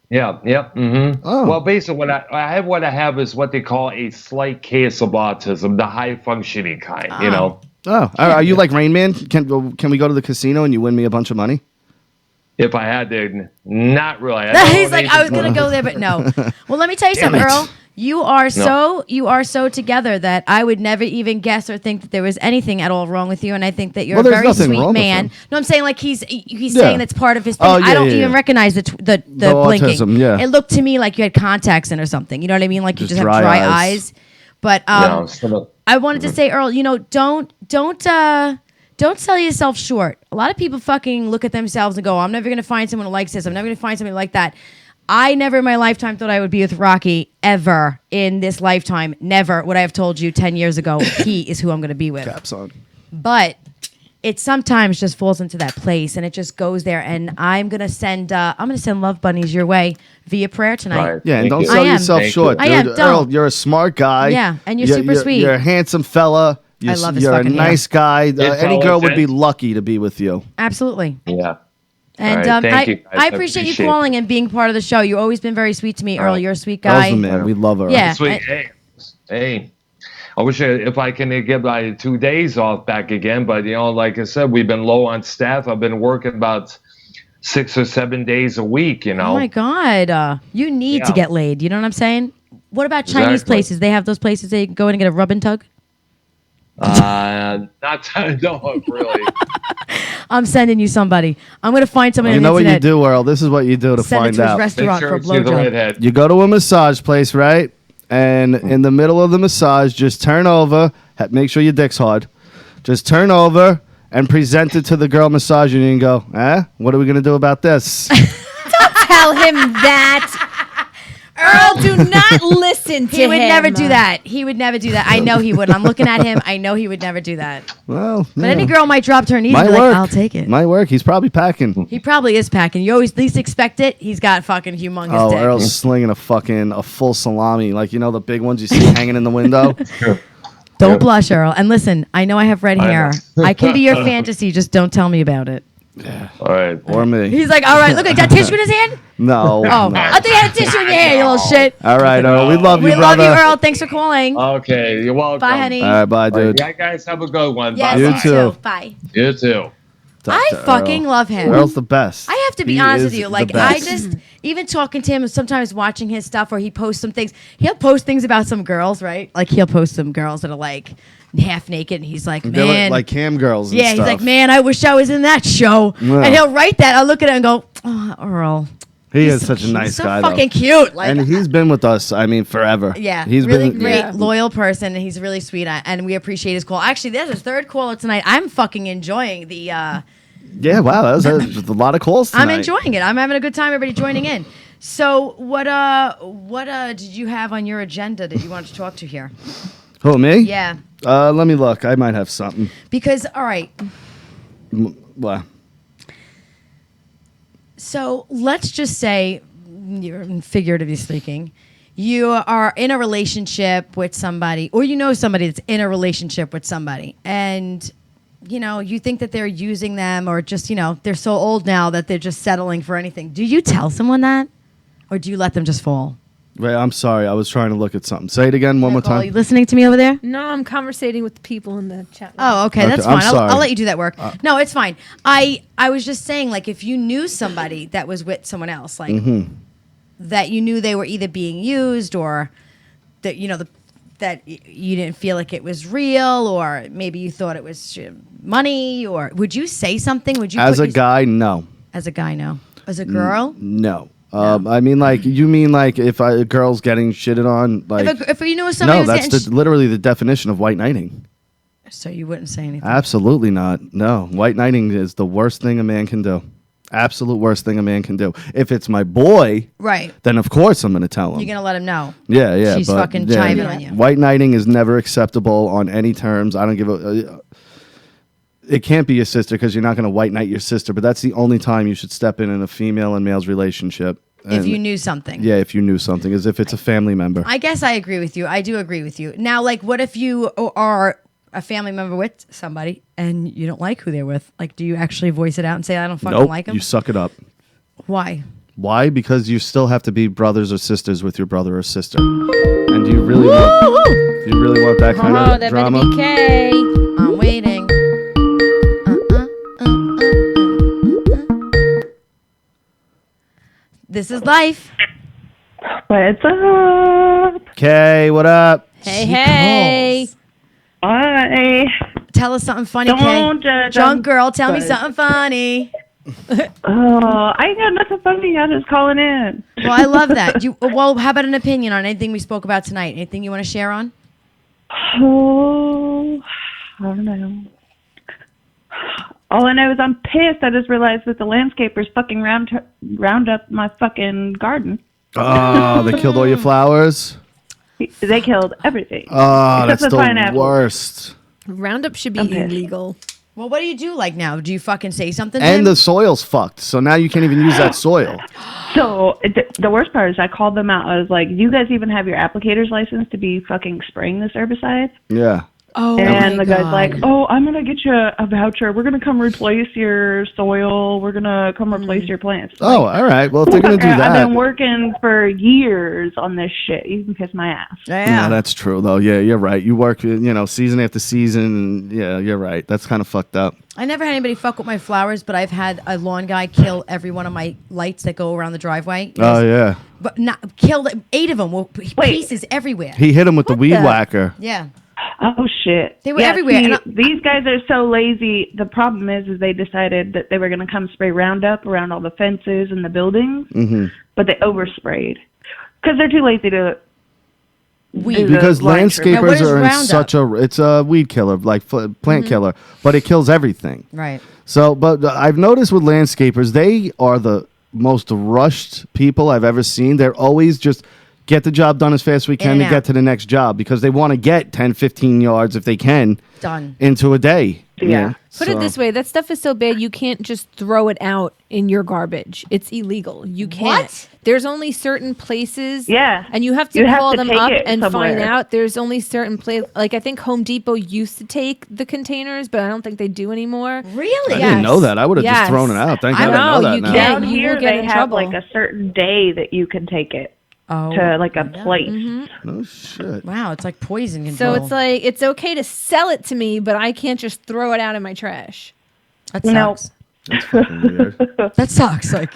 Yeah. Yep. Mm-hmm. Oh. Well, basically, what I have is what they call a slight case of autism, the high functioning kind. Oh, are you like Rain Man? Can we go to the casino and you win me a bunch of money? If I had to, not really. I don't He's know like, I was anything. gonna go there, but no. Well, let me tell you Damn something, it. Earl. You are so together that I would never even guess or think that there was anything at all wrong with you, and I think that you're Well, a there's very nothing sweet wrong with man. him. No, I'm saying like he's Yeah. saying that's part of his thing. Oh, yeah, I don't yeah, even yeah. recognize the The blinking. autism, yeah. It looked to me like you had contacts in or something. You know what I mean? Like you Just just have dry dry eyes. eyes. But No, some of- I wanted to say, Earl, don't sell yourself short. A lot of people fucking look at themselves and go, I'm never going to find someone who likes this. I'm never going to find somebody like that. I never in my lifetime thought I would be with Rocky ever in this lifetime. Never would I have told you 10 years ago he is who I'm going to be with. Caps on. But it sometimes just falls into that place and it just goes there. And I'm going to send love bunnies your way via prayer tonight. Right. Yeah, and Thank don't you. sell I am. yourself Thank short, you. dude. I am, don't. Earl, you're a smart guy. Yeah, and you're super sweet. You're a handsome fella. I love his You're a fucking hair. nice guy. Any girl would be Intelligent. lucky to be with you. Absolutely. Yeah. And All right, thank you, guys. I appreciate you calling and being part of the show. You've always been very sweet to me, Earl. You're a sweet Earl's guy. the man. We love her. Yeah. Sweet. Hey. I wish if I can get my 2 days off back again, but like I said, we've been low on staff. I've been working about 6 or 7 days a week. Oh my God. You need to Yeah. get laid. You know what I'm saying? What about Chinese Exactly. places? They have those places that you can go in and get a rub and tug? Not no, really. I'm sending you somebody. I'm going to find somebody You on know the what you internet. do, Earl? This is what you do to Send it find to his out. Make restaurant sure for a it's you the blowjob. redhead. You go to a massage place, right? And in the middle of the massage, just turn over. Make sure your dick's hard. Just turn over and present it to the girl massaging you and go, what are we going to do about this? Tell him that. Earl, do not listen to him. He would never do that. He would never do that. I know he would. I'm looking at him. I know he would never do that. Well, But any girl might drop to her knees and might be like, work. I'll take it. Might work. He's probably packing. He probably is packing. You always least expect it. He's got fucking humongous Oh, dick. Earl's slinging a full salami, like the big ones you see hanging in the window. Don't blush, Earl. And listen, I know I have red I hair. know. I can be your fantasy. Just don't tell me about it. All right. Or me. He's like, all right, look at that tissue in his hand. No. Oh, no. I think I had a tissue in your hair, you little shit. All right, Earl. We love you, We brother. love you, Earl. Thanks for calling. Okay. You're welcome. Bye, honey. All right, bye, dude. Yeah, guys, have a good one. Yes, Bye. You you too. too. Bye. You too. I Earl. fucking love him. Earl's the best. I have to be He honest is with you. the Like, I best. just, even talking to him, sometimes watching his stuff where he posts some things, he'll post things about some girls, right? Like, he'll post some girls that are like half naked, and he's like, They're man. like cam girls. And yeah, he's stuff. like, man, I wish I was in that show. Yeah. And he'll write that. I'll look at it and go, oh, Earl. He He's is so such a cute. nice so guy, fucking though. cute. Like, And he's been with us, forever. yeah, He's really been great, loyal person, and he's really sweet, and we appreciate his call. Actually, there's a third caller tonight. I'm fucking enjoying the Yeah, wow, that was a lot of calls tonight. I'm enjoying it. I'm having a good time. Everybody joining in. So what did you have on your agenda that you wanted to talk to here? Who, me? Yeah. Let me look. I might have something. Because all right. What? So let's just say, figuratively speaking, you are in a relationship with somebody, or you know somebody that's in a relationship with somebody, and you think that they're using them, or just they're so old now that they're just settling for anything. Do you tell someone that, or do you let them just fall? Wait, I'm sorry. I was trying to look at something. Say it again one more Nicole, time. are you listening to me over there? No, I'm conversating with the people in the chat room. Oh, okay, that's I'm fine. sorry. I'll let you do that work. No, it's fine. I was just saying, like, if you knew somebody that was with someone else, like that you knew they were either being used, or that that you didn't feel like it was real, or maybe you thought it was money, or would you say something? Would you? As a guy, no. As a guy, no. As a girl, No. I mean, like, you mean like if a girl's getting shitted on, like if you knew somebody no, was that's getting literally the definition of white knighting. so you wouldn't say anything. Absolutely not. No, white knighting is the worst thing a man can do. Absolute worst thing a man can do. If it's my boy, Right. then of course I'm going to tell him. You're gonna let him know. Yeah. She's fucking chiming on you. White knighting is never acceptable on any terms. I don't give a. It can't be your sister because you're not going to white knight your sister. But that's the only time you should step in a female and male's relationship. If you knew something. Yeah, if you knew something, as if it's a family member. I guess I agree with you. I do agree with you. Now, like, what if you are a family member with somebody and you don't like who they're with? Like, do you actually voice it out and say, I don't fucking Nope, like them? you suck it up. Why? Why? Because you still have to be brothers or sisters with your brother or sister. And do you really want that kind of that drama? better be Kay. I'm waiting. This is life. What's up? Kay, what up? Hey. Hi. Tell us something funny, Don't Kay. judge. Drunk girl, tell me But- something funny. Oh, I ain't got nothing funny. I'm just calling in. Well, I love that. Well, how about an opinion on anything we spoke about tonight? Anything you want to share on? Oh, I don't know. All I know is I'm pissed. I just realized that the landscapers fucking round up my fucking garden. Oh, they killed all your flowers? They killed everything. Oh, except that's the the pineapple. worst. Roundup should be Okay. illegal. Well, what do you do like now? Do you fucking say something? to And him? the soil's fucked, so now you can't even use that soil. So the worst part is I called them out. I was like, "Do you guys even have your applicator's license to be fucking spraying this herbicide?" Yeah. Oh, And my the guy's God. like, "Oh, I'm gonna get you a voucher. We're gonna come replace your soil. We're gonna come replace your plants." Oh, all right. Well, if they're going to do I've that. been working for years on this shit. You can kiss my ass. Yeah. No, that's true, though. Yeah, you're right. You work, season after season. And yeah, you're right. That's kind of fucked up. I never had anybody fuck with my flowers, but I've had a lawn guy kill every one of my lights that go around the driveway. Oh, yeah. But not killed 8 of them. Pieces everywhere. He hit him with the weed the- whacker. Yeah. Oh shit! They were everywhere, See, and these guys are so lazy. The problem is they decided that they were going to come spray Roundup around all the fences and the buildings, but they oversprayed because they're too lazy to. Weed. do the Because line trim. Now, what landscapers is are in Roundup? such it's a weed killer, like plant killer, but it kills everything. Right. So, but I've noticed with landscapers, they are the most rushed people I've ever seen. They're always just get the job done as fast as we can and to out. get to the next job because they want to get 10, 15 yards if they can Done. into a day. Yeah. Put it this way, that stuff is so bad you can't just throw it out in your garbage. It's illegal. You can't. What? There's only certain places. Yeah. And you have to You have call to them take up it and somewhere. find out. There's only certain place. Like I think Home Depot used to take the containers, but I don't think they do anymore. Really? I didn't know that. I would have just Yes. thrown it out. Thank I God I know know, that you now. can't. Down You here will get they in have trouble. like a certain day that you can take it Oh. to like a place. Oh, shit. Wow, it's like poison So control. it's like it's okay to sell it to me, but I can't just throw it out in my trash. that Nope. sucks. That's fucking weird. That sucks. Like,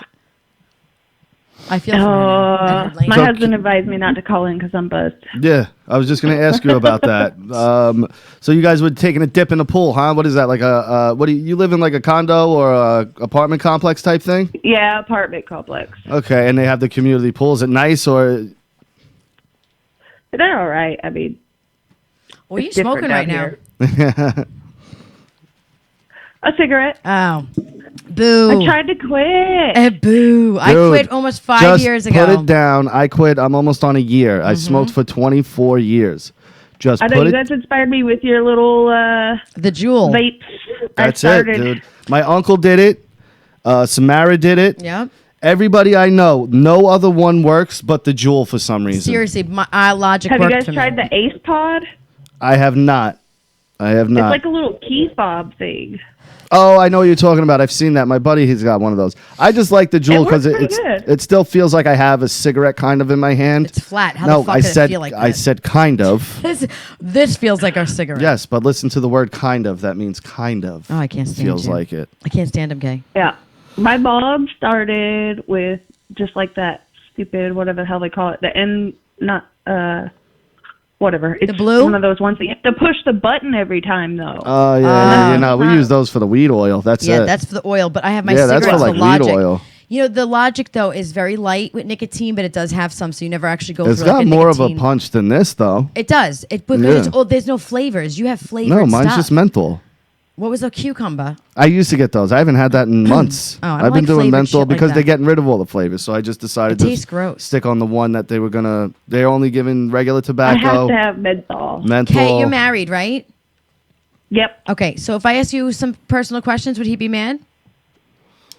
I feel for her now. And her lane. My So- husband advised me not to call in because I'm buzzed. Yeah, I was just going to ask you about that. So you guys were taking a dip in the pool, huh? What is that? Like what do you live in like a condo or a apartment complex type thing? Yeah, apartment complex. Okay, and they have the community pool. Is it nice or? They're all right. I mean, What are you it's different smoking right now? down here. A cigarette. Oh, Boo. I tried to quit. Boo. I Dude, quit almost 5 just years ago. Put it down. I quit. I'm almost on a year. I smoked for 24 years. Just I know put you it. guys inspired me with your little The Jewel. vapes. That's I it, started. dude. My uncle did it. Samara did it. Yep. Everybody I know, no other one works but the Jewel for some reason. Seriously, my logic Have you worked guys for tried me. the Ace Pod? I have not. It's like a little key fob thing. Oh, I know what you're talking about. I've seen that. My buddy, he's got one of those. I just like the Jewel works because pretty good. it still feels like I have a cigarette kind of in my hand. It's flat. How no, the fuck I did said it feel like I that? said kind of. This feels like our cigarette. Yes, but listen to the word kind of. That means kind of. Oh, I can't stand Feels you. like it. I can't stand him, gay. Yeah. My mom started with just like that stupid, whatever the hell they call it, whatever. It's blue? one of those ones that you have to push the button every time, though. Oh yeah, we use those for the weed oil. That's Yeah, it. that's for the oil, but I have my Yeah, that's cigarettes for, like, the Logic. weed oil. You know, the Logic though is very light with nicotine, but it does have some, so you never actually go It's through like got a more of a nicotine. punch than this, though. It does. Because Yeah. there's no flavors. You have flavored No, mine's stuff. just menthol. What was a cucumber? I used to get those. I haven't had that in months. Oh, I don't I've been like doing flavored menthol shit like because that. they're getting rid of all the flavors. So I just decided It to tastes gross. stick on the one that they were gonna. They're only giving regular I tobacco. have to have menthol. Menthol. Okay, you're married, right? Yep. Okay, so if I ask you some personal questions, would he be mad?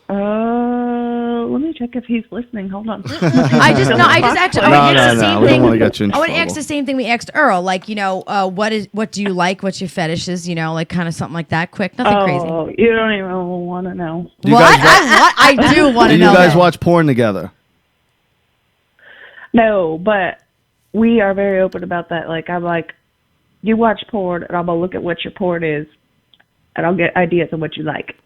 Let me check if he's listening. Hold on. I just actually, I No, would ask the same we thing. don't want to get you in I would trouble. ask the same thing we asked Earl, like, you know, what do you like? What's your fetishes? You know, like kind of something like that. Quick, nothing crazy. Oh, you don't even want to know. Do you What? guys I do want Do to you know. guys that. watch porn together? No, but we are very open about that. Like, I'm like, you watch porn, and I'm going to look at what your porn is, and I'll get ideas of what you like.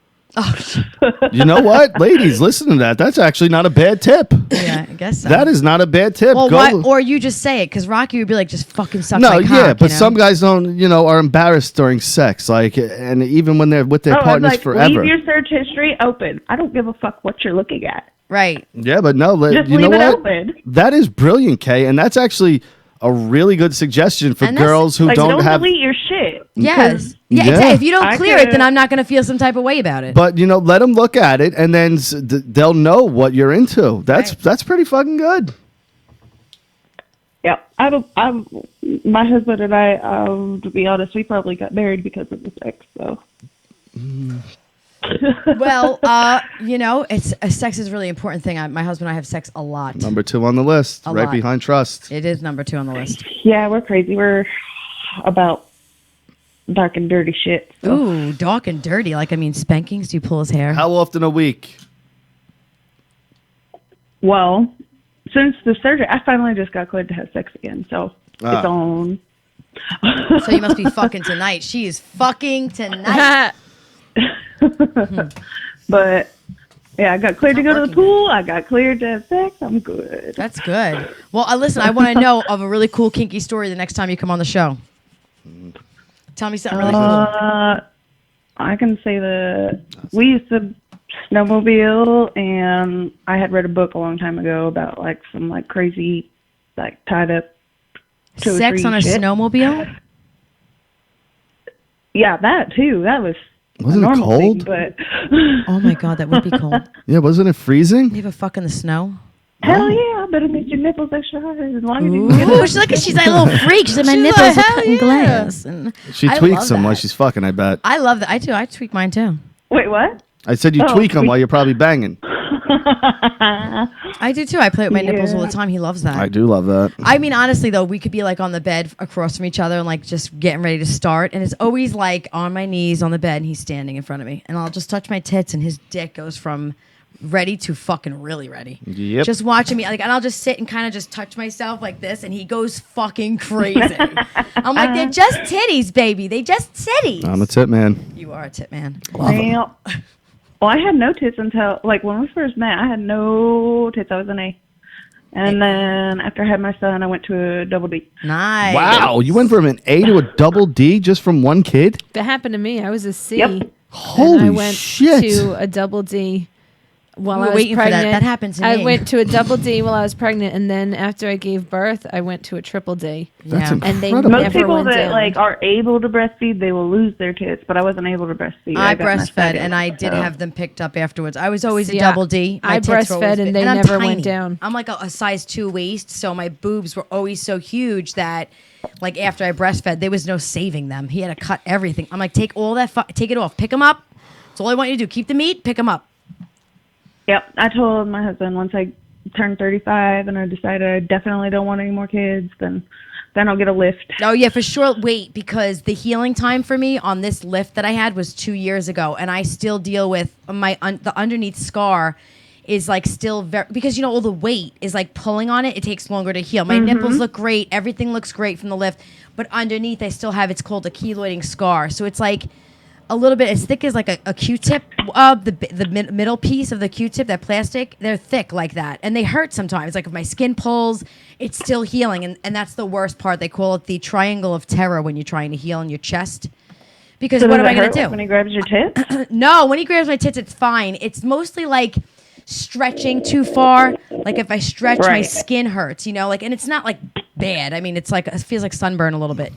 You know what, ladies, listen to that. That's actually not a bad tip. Yeah, I guess so. That is not a bad tip. Well, Go- why, or you just say it because Rocky would be like, just fucking suck no, my cock. yeah, but you know? some guys don't, are embarrassed during sex, like, and even when they're with their I'm partners like, forever. leave your search history open. I don't give a fuck what you're looking at. Right. Yeah, but no, Just you know leave it what? open. That is brilliant, Kay, and that's actually a really good suggestion for And that's- girls who Like, don't have. delete your shit. Yes. Yeah. Yeah. Exactly. If you don't I clear it, could- then I'm not going to feel some type of way about it. But let them look at it, and then they'll know what you're into. That's pretty fucking good. Yeah, my husband and I, to be honest, we probably got married because of the sex. So Well, sex is a really important thing. My husband and I have sex a lot. Number 2 on the list, A right lot. behind trust. It is number 2 on the list. yeah, we're crazy. We're about dark and dirty shit. So. Ooh, dark and dirty. Like, I mean, spankings. Do you pull his hair? How often a week? Well, since the surgery, I finally just got cleared to have sex again. So it's on. So you must be fucking tonight. She is fucking tonight. But yeah, I got cleared to Not go to the working pool. I got cleared to have sex. I'm good. That's good. Well, listen, I want to know of a really cool kinky story the next time you come on the show. Tell me something really cool. I can say that we used to snowmobile, and I had read a book a long time ago about like some like crazy, like tied up Sex on a shit. snowmobile? Yeah, that too. That was Wasn't a it normal cold? thing, but Oh my God, that would be cool. Yeah, wasn't it freezing? You ever fuck in the snow? hell yeah, I better make your nipples extra hard as long as you can get Ooh, she's like a little freak. She's like, my She's nipples like, are hell cut in yeah. glass. And She I tweaks love them while that. she's fucking, I bet. I love that. I do. I tweak mine too. Wait, what? I said you Oh, tweak them tweak- while you're probably banging. I do too. I play with my nipples all Yeah. the time. He loves that. I do love that. I mean, honestly, though, we could be like on the bed across from each other and like just getting ready to start. And it's always like on my knees on the bed and he's standing in front of me. And I'll just touch my tits and his dick goes from ready to fucking really ready. Yep. Just watching me. Like, and I'll just sit and kind of just touch myself like this and he goes fucking crazy. I'm like, they're just titties, baby. They just titties. I'm a tip man. You are a tit man. Well, I had no tits until, like, when we first met, I had no tits. I was an A. And then after I had my son, I went to a double D. Nice. Wow, you went from an A to a double D just from one kid? That happened to me. I was a C. Yep. And I Holy went shit. to a double D. while We I were was waiting for that. pregnant. That happened to I me. went to a double D while I was pregnant, and then after I gave birth, I went to a triple D. That's Yeah. And they incredible. Most never people went that down. like are able to breastfeed, they will lose their tits. But I wasn't able to breastfeed. I got my breastfed, second, and I did so. have them picked up afterwards. I was always See, a double D. I tits were always breastfed, big. and they I'm never tiny. went down. I'm like a size 2 waist, so my boobs were always so huge that, like, after I breastfed, there was no saving them. He had to cut everything. I'm like, take all that, take it off, pick them up. That's all I want you to do. Keep the meat, pick them up. Yep, I told my husband once I turned 35 and I decided I definitely don't want any more kids, then I'll get a lift. Oh yeah, for sure. Wait, because the healing time for me on this lift that I had was 2 years ago, and I still deal with the underneath scar is like still very, because all the weight is like pulling on it. It takes longer to heal. My nipples look great. Everything looks great from the lift, but underneath I still have, it's called a keloiding scar. So it's like a little bit as thick as like a Q-tip. The middle piece of the Q-tip, that plastic, they're thick like that, and they hurt sometimes. Like if my skin pulls, it's still healing, and that's the worst part. They call it the triangle of terror when you're trying to heal in your chest. Because So what does am I it going hurt, to like, do? when he grabs your tits? No, when he grabs my tits, it's fine. It's mostly like stretching too far. Like if I stretch, my Right. skin hurts. Like, and it's not like bad. I mean, it's like, it feels like sunburn a little bit.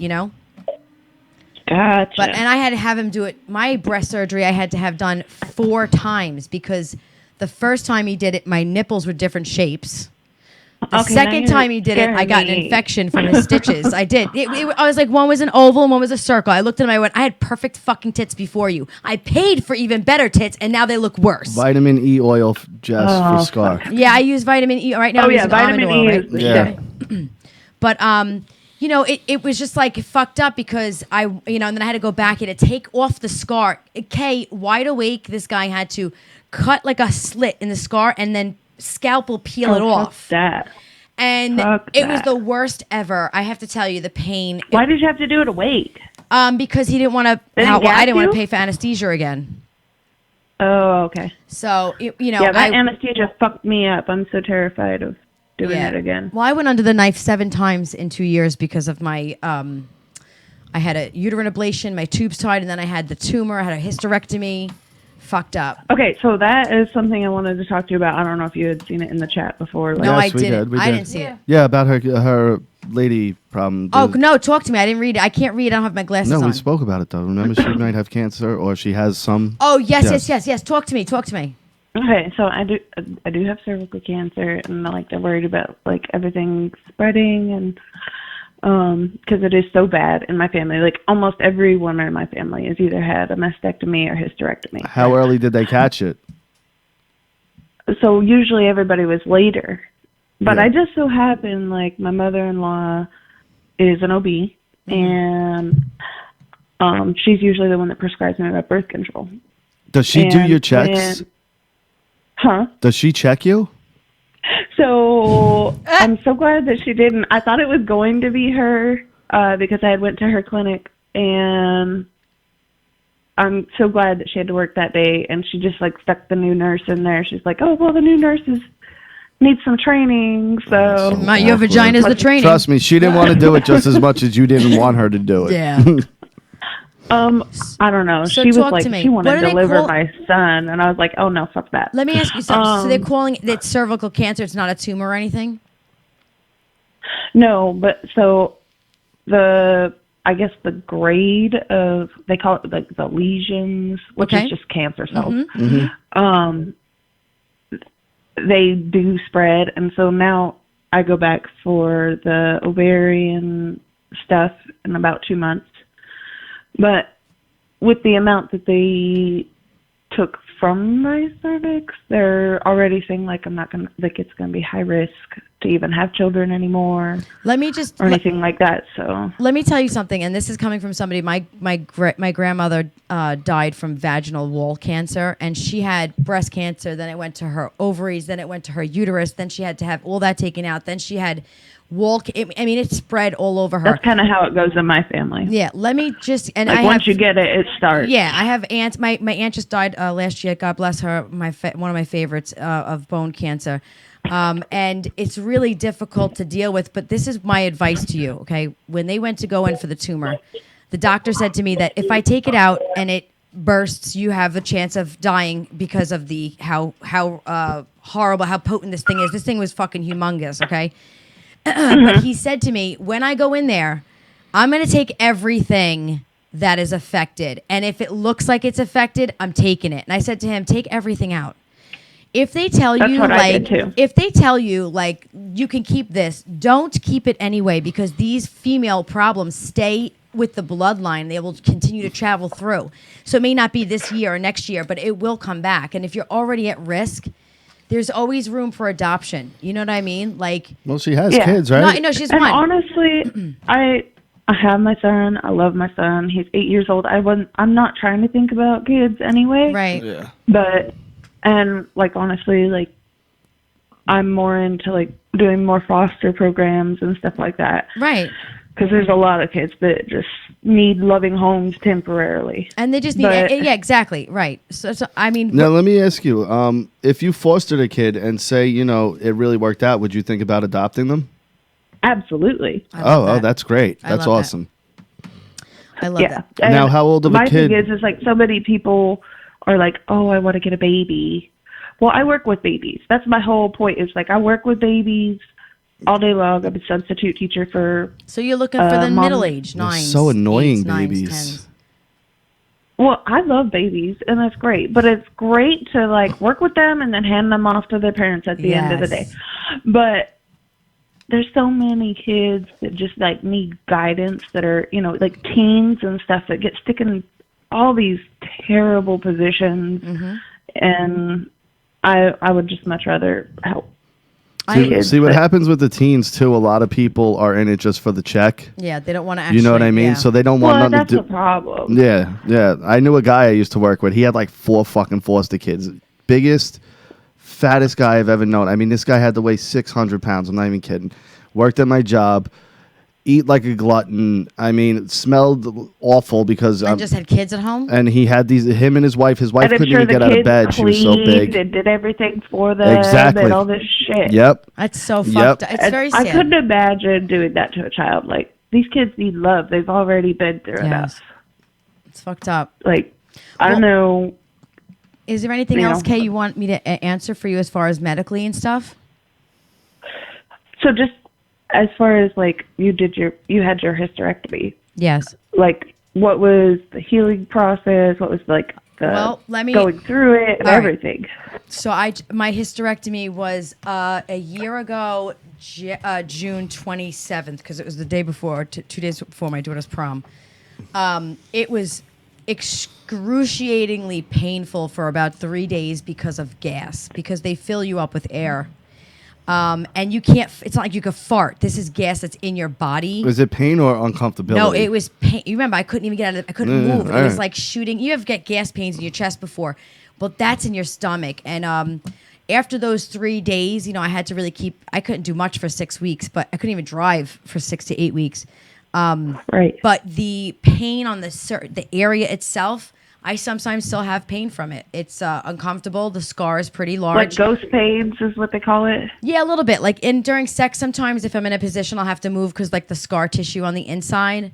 Gotcha. But and I had to have him do it. My breast surgery I had to have done 4 times because the first time he did it, my nipples were different shapes. The Okay, now second you're time he did it, I got an scaring me. infection from his stitches. I did. I was like, one was an oval and one was a circle. I looked at him, I went, I had perfect fucking tits before you. I paid for even better tits, and now they look worse. Vitamin E oil, Jess, Oh, for scar. Yeah, I use vitamin E right now. Oh, I'm yeah, using vitamin almond oil, E right? is the Yeah. shit. But it was just like fucked up because and then I had to go back and to take off the scar. Kay, wide awake, this guy had to cut like a slit in the scar and then scalpel peel it Oh, fuck off. that. And Fuck it was that. the worst ever. I have to tell you, the pain. Why did you have to do it awake? Because he didn't want to. Did he I gas didn't want you? to pay for anesthesia again. Oh, okay. So Yeah, that anesthesia fucked me up. I'm so terrified of doing it again. Well, I went under the knife 7 times in 2 years because of my. I had a uterine ablation, my tubes tied, and then I had the tumor. I had a hysterectomy. Fucked up. Okay, so that is something I wanted to talk to you about. I don't know if you had seen it in the chat before. No, Yes, I we didn't. did, we I did. didn't see it. Yeah, about her lady problem. Oh no, talk to me. I didn't read it. I can't read. I don't have my glasses No, on. we spoke about it though. Remember, she might have cancer, or she has some. Oh yes. Yes. Talk to me. Talk to me. Okay, so I do have cervical cancer, and like they're worried about like everything spreading, and because it is so bad in my family. Like almost everyone in my family has either had a mastectomy or hysterectomy. How early did they catch it? So usually everybody was later, but Yeah. I just so happen like my mother-in-law is an OB, and she's usually the one that prescribes me about birth control. Does she do And your checks? Huh? Does she check you? So I'm so glad that she didn't. I thought it was going to be her because I had went to her clinic, and I'm so glad that she had to work that day, and she just like stuck the new nurse in there. She's like, "Oh well, the new nurses need some training." So Your vagina's the training. Trust me, she didn't want to do it just as much as you didn't want her to do it. Yeah. I don't know. So She was talk like, to me. she wanted What to do they deliver call- my son, and I was like, "Oh no, fuck that." Let me ask you something. So they're calling it cervical cancer. It's not a tumor or anything. No, but so I guess the grade of, they call it like the lesions, which Okay. is just cancer cells. Mm-hmm. They do spread, and so now I go back for the ovarian stuff in about 2 months. But with the amount that they took from my cervix, they're already saying like I'm not gonna, like it's gonna be high risk to even have children anymore Let me just or anything like that. So let me tell you something, and this is coming from somebody. My grandmother died from vaginal wall cancer, and she had breast cancer. Then it went to her ovaries. Then it went to her uterus. Then she had to have all that taken out. Then she had it spread all over her. that's kind of how it goes in my family. Yeah. Let me just and Like I once have, you get it, it starts. Yeah, I have aunts. My aunt just died last year. God bless her. One of my favorites of bone cancer. And it's really difficult to deal with. But this is my advice to you. Okay, when they went to go in for the tumor, the doctor said to me that if I take it out and bursts, you have a chance of dying because of the how horrible, how potent this thing is. This thing was fucking humongous, okay? But he said to me, when I go in there, I'm going to take everything that is affected. And if it looks like it's affected, I'm taking it. And I said to him, take everything out. If they tell That's you what I like, did too. if they tell you like you can keep this, don't keep it anyway, because these female problems stay with the bloodline. They will continue to travel through. So it may not be this year or next year, but it will come back. And if you're already at risk, there's always room for adoption. You know what I mean? Like, Well, she has Yeah. kids, right? no, she's And one. honestly, I have my son. I love my son. He's 8 years old. I'm not trying to think about kids anyway. Right. Yeah. But and like honestly, like I'm more into like doing more foster programs and stuff like that. Right. Because there's a lot of kids that just need loving homes temporarily. And they just need, But- yeah, exactly. Right. So I mean, Now, let me ask you, if you fostered a kid and say, it really worked out, would you think about adopting them? Absolutely. I love Oh, that. that's great. I That's love that. awesome. I love Yeah. that. And Now, how old of a my kid- thing is like so many people are like, oh, I want to get a baby. Well, I work with babies. That's my whole point. Is like I work with babies all day long. I'm a substitute teacher for. So you're looking for the Mom- middle-aged They're nines. so annoying, eights, nines, babies. tens. Well, I love babies, and that's great. But it's great to like work with them and then hand them off to their parents at the end of the day. Yes. But there's so many kids that just like need guidance that are, like teens and stuff that get stuck in all these terrible positions. Mm-hmm. And I would just much rather help. See what happens with the teens, too. A lot of people are in it just for the check. Yeah, they don't want to actually. You know what I mean? Yeah. So they don't want Well, nothing that's to the do. problem. Yeah, yeah. I knew a guy I used to work with. He had like 4 fucking foster kids. Biggest, fattest guy I've ever known. I mean, this guy had to weigh 600 pounds. I'm not even kidding. Worked at my job. Eat like a glutton. I mean, smelled awful because And just had kids at home. and he had him and his wife. His wife And I'm couldn't sure even the get out of kids bed. She was so cleaned big. and did everything for them Exactly. and all this shit. Yep. That's so Yep. fucked up. It's And very I sad. couldn't imagine doing that to a child. Like, these kids need love. They've already been through Yes. enough. It's fucked up. Like, I don't know. Is there anything You else, know. Kay, you want me to answer for you as far as medically and stuff? So just as far as like you had your hysterectomy. Yes. Like, what was the healing process? What was like the Well, let me- going through it and All right. everything? So my hysterectomy was a year ago, June 27th, because it was the day before, 2 days before my daughter's prom. It was excruciatingly painful for about 3 days because of gas, because they fill you up with air. And you can't, it's not like you could fart. This is gas that's in your body. Was it pain or uncomfortability? No, it was pain. You remember, I couldn't even get out of I couldn't Yeah, move. It all was right. like shooting. You have get gas pains in your chest before. Well, that's in your stomach. And after those 3 days, I had to really I couldn't do much for 6 weeks, but I couldn't even drive for 6 to 8 weeks. Right. But the pain on the area itself, I sometimes still have pain from it. It's uncomfortable. The scar is pretty Like large. ghost pains is what they call it. Yeah, a little bit. Like during sex, sometimes if I'm in a position, I'll have to move because like the scar tissue on the inside.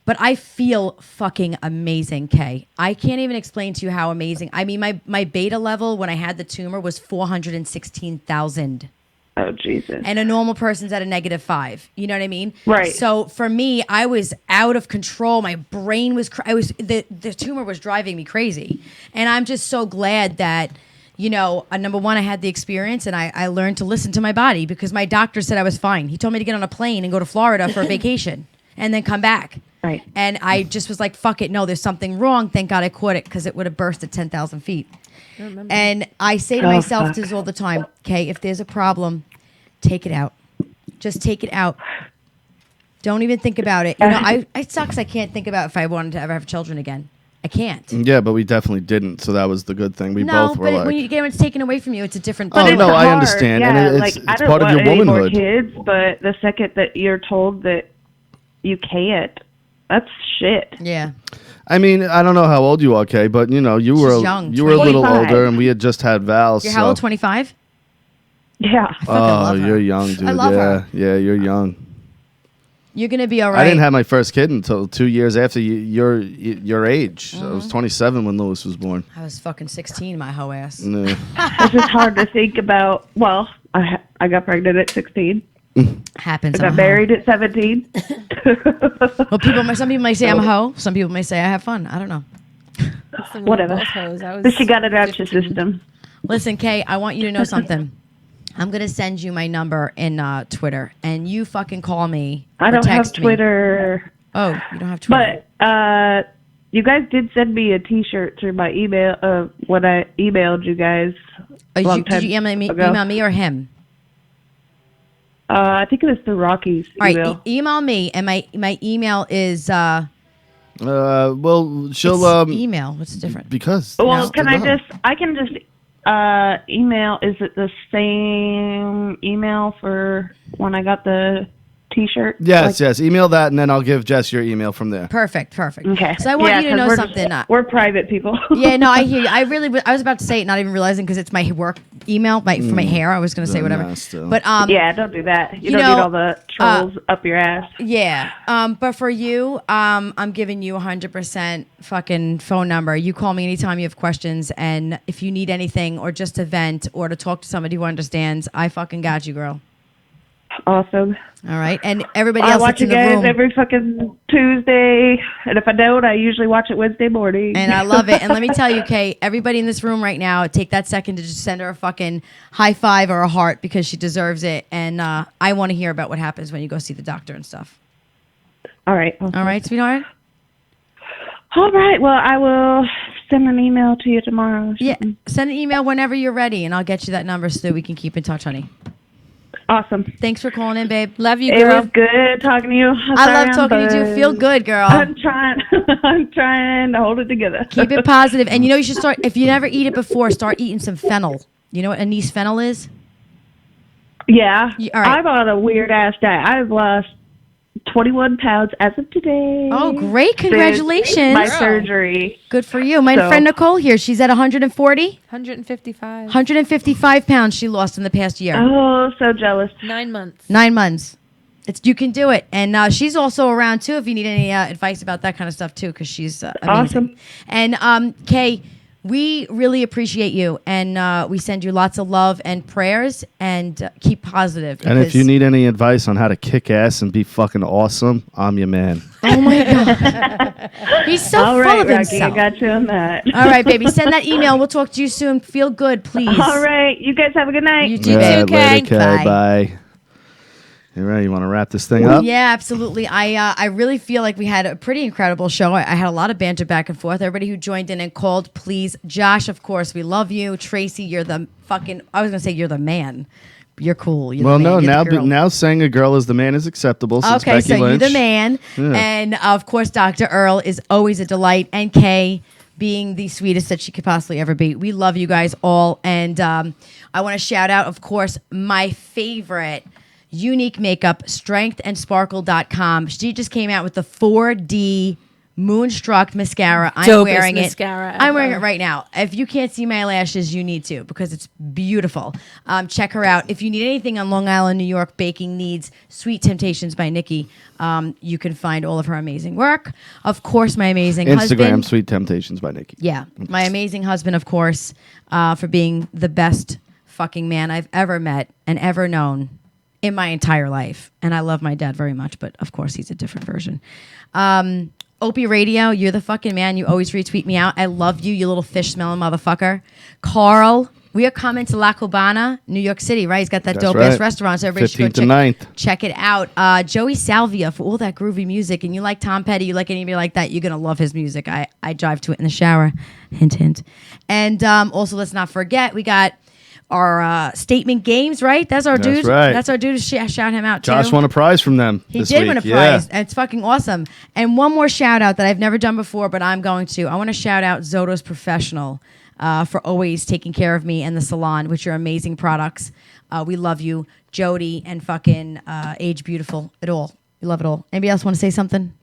But I feel fucking amazing, Kay. I can't even explain to you how amazing. I mean, my beta level when I had the tumor was 416,000. Oh, Jesus. And a normal person's at a -5. You know what I mean? Right. So for me, I was out of control. My brain was, the tumor was driving me crazy. And I'm just so glad that, number one, I had the experience and I learned to listen to my body because my doctor said I was fine. He told me to get on a plane and go to Florida for a vacation and then come back. Right. And I just was like, fuck it. No, there's something wrong. Thank God I caught it because it would have burst at 10,000 feet. And I say to Oh, myself fuck. this all the time, okay, if there's a problem, take it out. Just take it out. Don't even think about it. It sucks I can't think about if I wanted to ever have children again. I can't. Yeah, but we definitely didn't. So that was the good thing. We No, both were but like, when it's taken away from you, it's a different Oh, But it's no, I hard. understand. Yeah, And like, it's I don't part of want your any more womanhood. kids, but the second that you're told that you can't, that's shit. Yeah. I mean, I don't know how old you are, Kay, but you were young, you were a little 25. older, and we had just had Val. You're so. how old, 25? Yeah. I fucking Oh, love her. you're young, dude. I love her. Yeah, you're young. You're gonna be all right. I didn't have my first kid until 2 years after your age. I was 27 when Lewis was born. I was fucking 16, my hoe ass. No. It's just hard to think about. Well, I got pregnant at 16. Happens. I got married at 17. Well, some people may say I'm a hoe. Some people may say I have fun. I don't know. Whatever. But she got it out your system. Listen, Kay, I want you to know something. I'm going to send you my number in Twitter, and you fucking call me. I or don't have text me. Twitter. Oh, you don't have Twitter. But you guys did send me a T-shirt through my email when I emailed you guys. Did you email me or him? I think it was through Rocky's email. All right, email me, and my email is. Well, she'll email. What's the difference? Because. Well, no, can no. I can just email. Is it the same email for when I got the T-shirt? Yes, yes. Email that, and then I'll give Jess your email from there. Perfect. Okay. So I want you to 'cause know we're something. We're private people. Yeah, no, I hear you. I was about to say it, not even realizing because it's my work email, for my hair. I was going to say whatever. But yeah, don't do that. You don't know, need all the trolls up your ass. Yeah. But for you, I'm giving you 100% fucking phone number. You call me anytime you have questions, and if you need anything or just to vent or to talk to somebody who understands, I fucking got you, girl. Awesome. All right, and everybody I else watch that's in you the guys room. every fucking Tuesday, and if I don't, I usually watch it Wednesday morning. And I love it. And let me tell you, Kay, everybody in this room right now, take that second to just send her a fucking high five or a heart because she deserves it. And I want to hear about what happens when you go see the doctor and stuff. All right. All right, sweetheart? All right. Well, I will send an email to you tomorrow. Yeah, send an email whenever you're ready, and I'll get you that number so we can keep in touch, honey. Awesome. Thanks for calling in, babe. Love you, It girl. was good talking to you. I love talking to you. Feel good, girl. I'm trying. I'm trying to hold it together. Keep it positive. And you know, you should start, if you never eat it before, start eating some fennel. You know what anise fennel is? Yeah. All right. I'm on a weird ass diet. I've lost 21 pounds as of today. Oh, great. since Congratulations. my surgery. Good for you. My So- friend Nicole here, she's at 140. 155. 155 pounds she lost in the past year. Oh, so jealous. 9 months. 9 months. You can do it. And she's also around, too, if you need any advice about that kind of stuff, too, because she's amazing. Awesome. And, Kay, we really appreciate you. And we send you lots of love and prayers. And keep positive. And if because- you need any advice on how to kick ass and be fucking awesome, I'm your man. Oh, my God. He's so All full right, of Rocky, himself. I got you on that. All right, baby. Send that email. We'll talk to you soon. Feel good, please. All right. You guys have a good night. You too, All right, too, later, Kay. Kay. Bye. All right, you want to wrap this thing up? Yeah, absolutely. I really feel like we had a pretty incredible show. I had a lot of banter back and forth. Everybody who joined in and called, please. Josh, of course, we love you. Tracy, you're the fucking, I was going to say you're the man. You're cool. You're Well, the man. no, You're the girl. now saying a girl is the man is acceptable since Okay, Becky so Lynch. you're the man. Yeah. And of course, Dr. Earl is always a delight. And Kay being the sweetest that she could possibly ever be. We love you guys all. And I want to shout out, of course, my favorite unique makeup, strengthandsparkle.com. She just came out with the 4D Moonstruck mascara. I'm Dopest wearing it. mascara I'm wearing it ever. right now. If you can't see my lashes, you need to because it's beautiful. Check her out. If you need anything on Long Island, New York, baking needs, Sweet Temptations by Nikki, you can find all of her amazing work. Of course, my amazing Instagram, husband. Sweet Temptations by Nikki. Yeah, my amazing husband, of course, for being the best fucking man I've ever met and ever known in my entire life. And I love my dad very much, but of course he's a different version. Opie Radio, you're the fucking man. You always retweet me out. I love you, you little fish smelling motherfucker. Carl, we are coming to La Cubana, New York City, right? He's got that That's dope ass right. restaurant, so everybody should 15th go and 9th. check it out. Joey Salvia for all that groovy music. And you like Tom Petty, you like anybody like that, you're going to love his music. I drive to it in the shower. Hint, hint. And also, let's not forget, we got our statement games, right? That's our That's dude. right. That's our dude. Shout him out, Josh too. won a prize from them. He this did week. win a Yeah. prize. And it's fucking awesome. And one more shout out that I've never done before, but I'm going to. I want to shout out Zoto's Professional for always taking care of me and the salon, which are amazing products. We love you, Jody and fucking Age Beautiful. It all. We love it all. Anybody else want to say something?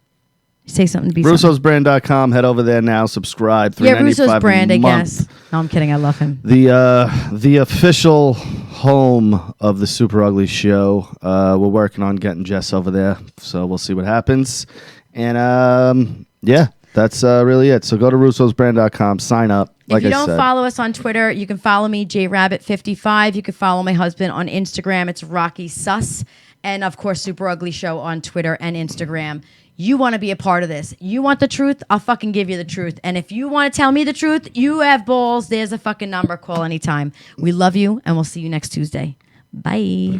Say something. Be Russo'sBrand.com. Head over there now. Subscribe. Yeah, Russo's $3.95 brand, a I month. guess. No, I'm kidding. I love him. The official home of the Super Ugly Show. We're working on getting Jess over there, so we'll see what happens. And yeah, that's really it. So go to Russo'sBrand.com. Sign up. Like if you I don't said. follow us on Twitter, you can follow me, JRABBIT55. You can follow my husband on Instagram. It's Rocky Sus. And, of course, Super Ugly Show on Twitter and Instagram. You want to be a part of this. You want the truth? I'll fucking give you the truth. And if you want to tell me the truth, you have balls. There's a fucking number. Call anytime. We love you, and we'll see you next Tuesday. Bye.